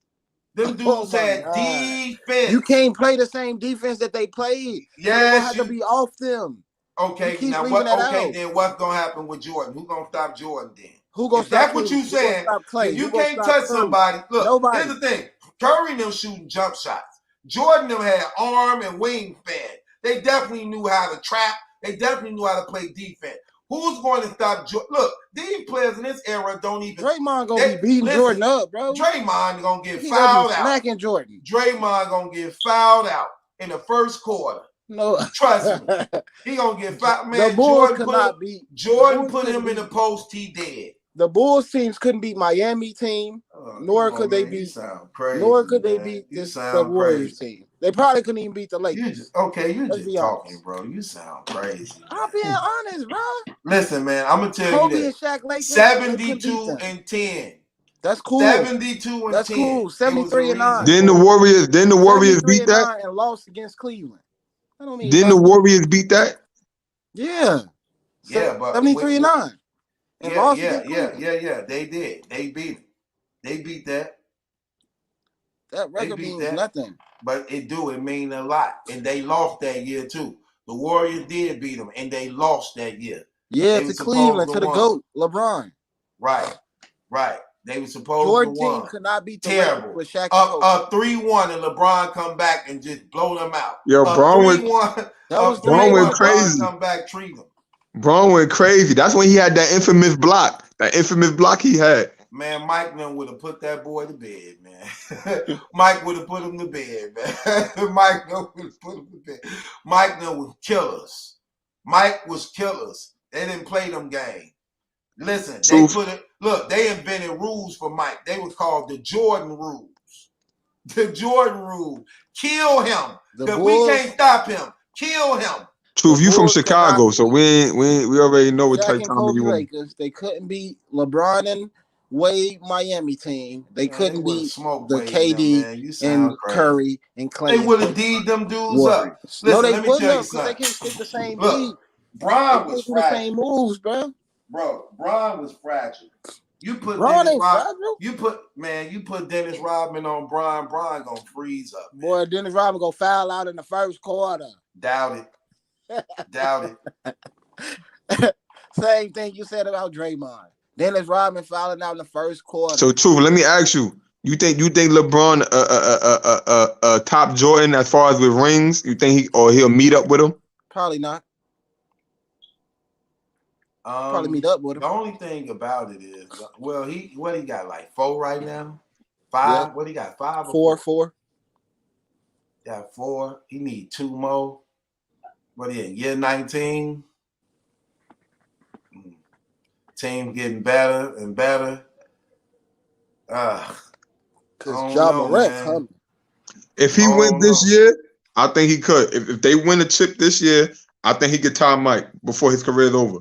Them dudes had defense. You can't play the same defense that they played. Yes. You have to be off them. Okay, now what? Okay, then what's gonna happen with Jordan? Who's gonna stop Jordan then? Who gonna stop? That's what you saying. You can't touch somebody. Look, nobody. Here's the thing: Curry them shooting jump shots. Jordan them had arm and wingspan. They definitely knew how to trap. They definitely knew how to play defense. Who's going to stop Jordan? Look, these players in this era don't even. Draymond gonna be beating Jordan up, bro. Draymond gonna get fouled out. Smacking Jordan. Draymond gonna get fouled out in the first quarter. No, trust me, he gonna get fouled. Man, the Bulls Jordan put him in the post. He did. The Bulls teams couldn't beat Miami team, nor could they beat. Nor could they beat the Warriors team. They probably couldn't even beat the Lakers. You just talking, bro. You sound crazy. I'm being honest, bro. Listen, man, I'm gonna tell you this. 72-10. That's cool. 72-10. That's cool. 73-9. Then the Warriors beat that and lost against Cleveland. I don't mean. Didn't the Warriors beat that? Yeah. Yeah, but 73-9. Yeah. They did. They beat it. They beat that. That record means nothing. But it mean a lot. And they lost that year too. The Warriors did beat them, and they lost that year. Yeah, to Cleveland, to the GOAT, LeBron. Right. They were supposed Jordan to win. Team could not beat the terrible. With Shaq 3-1, and LeBron come back and just blow them out. Yo, Bron went crazy. Come back, treat them. Bron went crazy. That's when he had that infamous block. That infamous block he had. Man, Mike would have put that boy to bed, man. Mike would have put him to bed, man. Mike would have put him to bed. Mike was killers. Mike was killers. They didn't play them games. Listen, they invented rules for Mike. They were called the Jordan rules. The Jordan rule. Kill him. Because we can't stop him. Kill him. Truth, you from Chicago, so we already know what type of time you want. They couldn't beat LeBron and Wade Miami team. They couldn't beat the KD and Curry and Clay. They would have D'd them dudes up. Listen, let me tell you something. They can't stick the same beat. Bron was fragile. The same moves, bro. Bro, Bron was fragile. You put Dennis Rodman on Bron gonna freeze up. Man. Boy, Dennis Rodman gonna foul out in the first quarter. Doubt it. Same thing you said about Draymond. Dennis Rodman fouling out in the first quarter. So, Truth, let me ask you. You think LeBron top Jordan as far as with rings? You think he'll meet up with him? Probably not. Probably meet up with him. The only thing about it is, he got like 4 right now? 5? Yeah. What he got? 5 or 4? Got 4. He need 2 more. What he in year 19? Team getting better and better. Because Ja Morant's coming. If he wins this year, I think he could. If they win a chip this year, I think he could tie Mike before his career is over.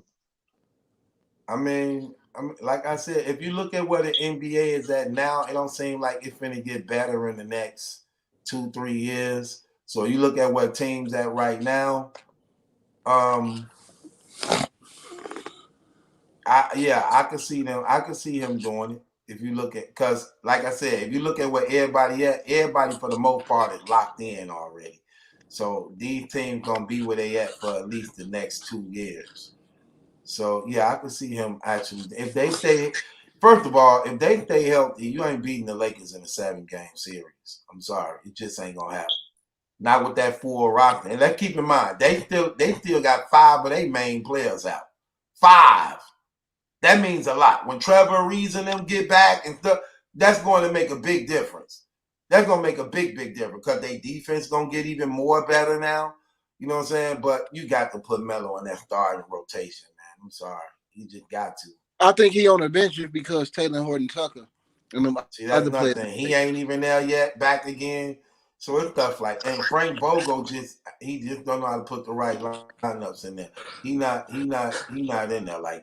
I mean, like I said, if you look at where the NBA is at now, it don't seem like it's going to get better in the next 2-3 years. So you look at what teams at right now. I could see them. I could see him doing it. If you look at, because like I said, if you look at where everybody for the most part is locked in already. So these teams gonna be where they at for at least the next 2 years. So yeah, I could see him actually. If they stay, first of all, if they stay healthy, you ain't beating the Lakers in a 7-game series. I'm sorry, it just ain't gonna happen. Not with that full roster. And let's keep in mind, they still got 5 of their main players out. 5. That means a lot. When Trevor Ariza and them get back and stuff, that's going to make a big difference. That's going to make a big difference because their defense going to get even more better now. You know what I'm saying? But you got to put Melo in that starting rotation, man. I'm sorry. You just got to. I think he on the bench because Taylor Horton Tucker. See, that's nothing. He ain't even there yet, back again. So it's stuff like, and Frank Vogel just don't know how to put the right lineups in there. He not in there like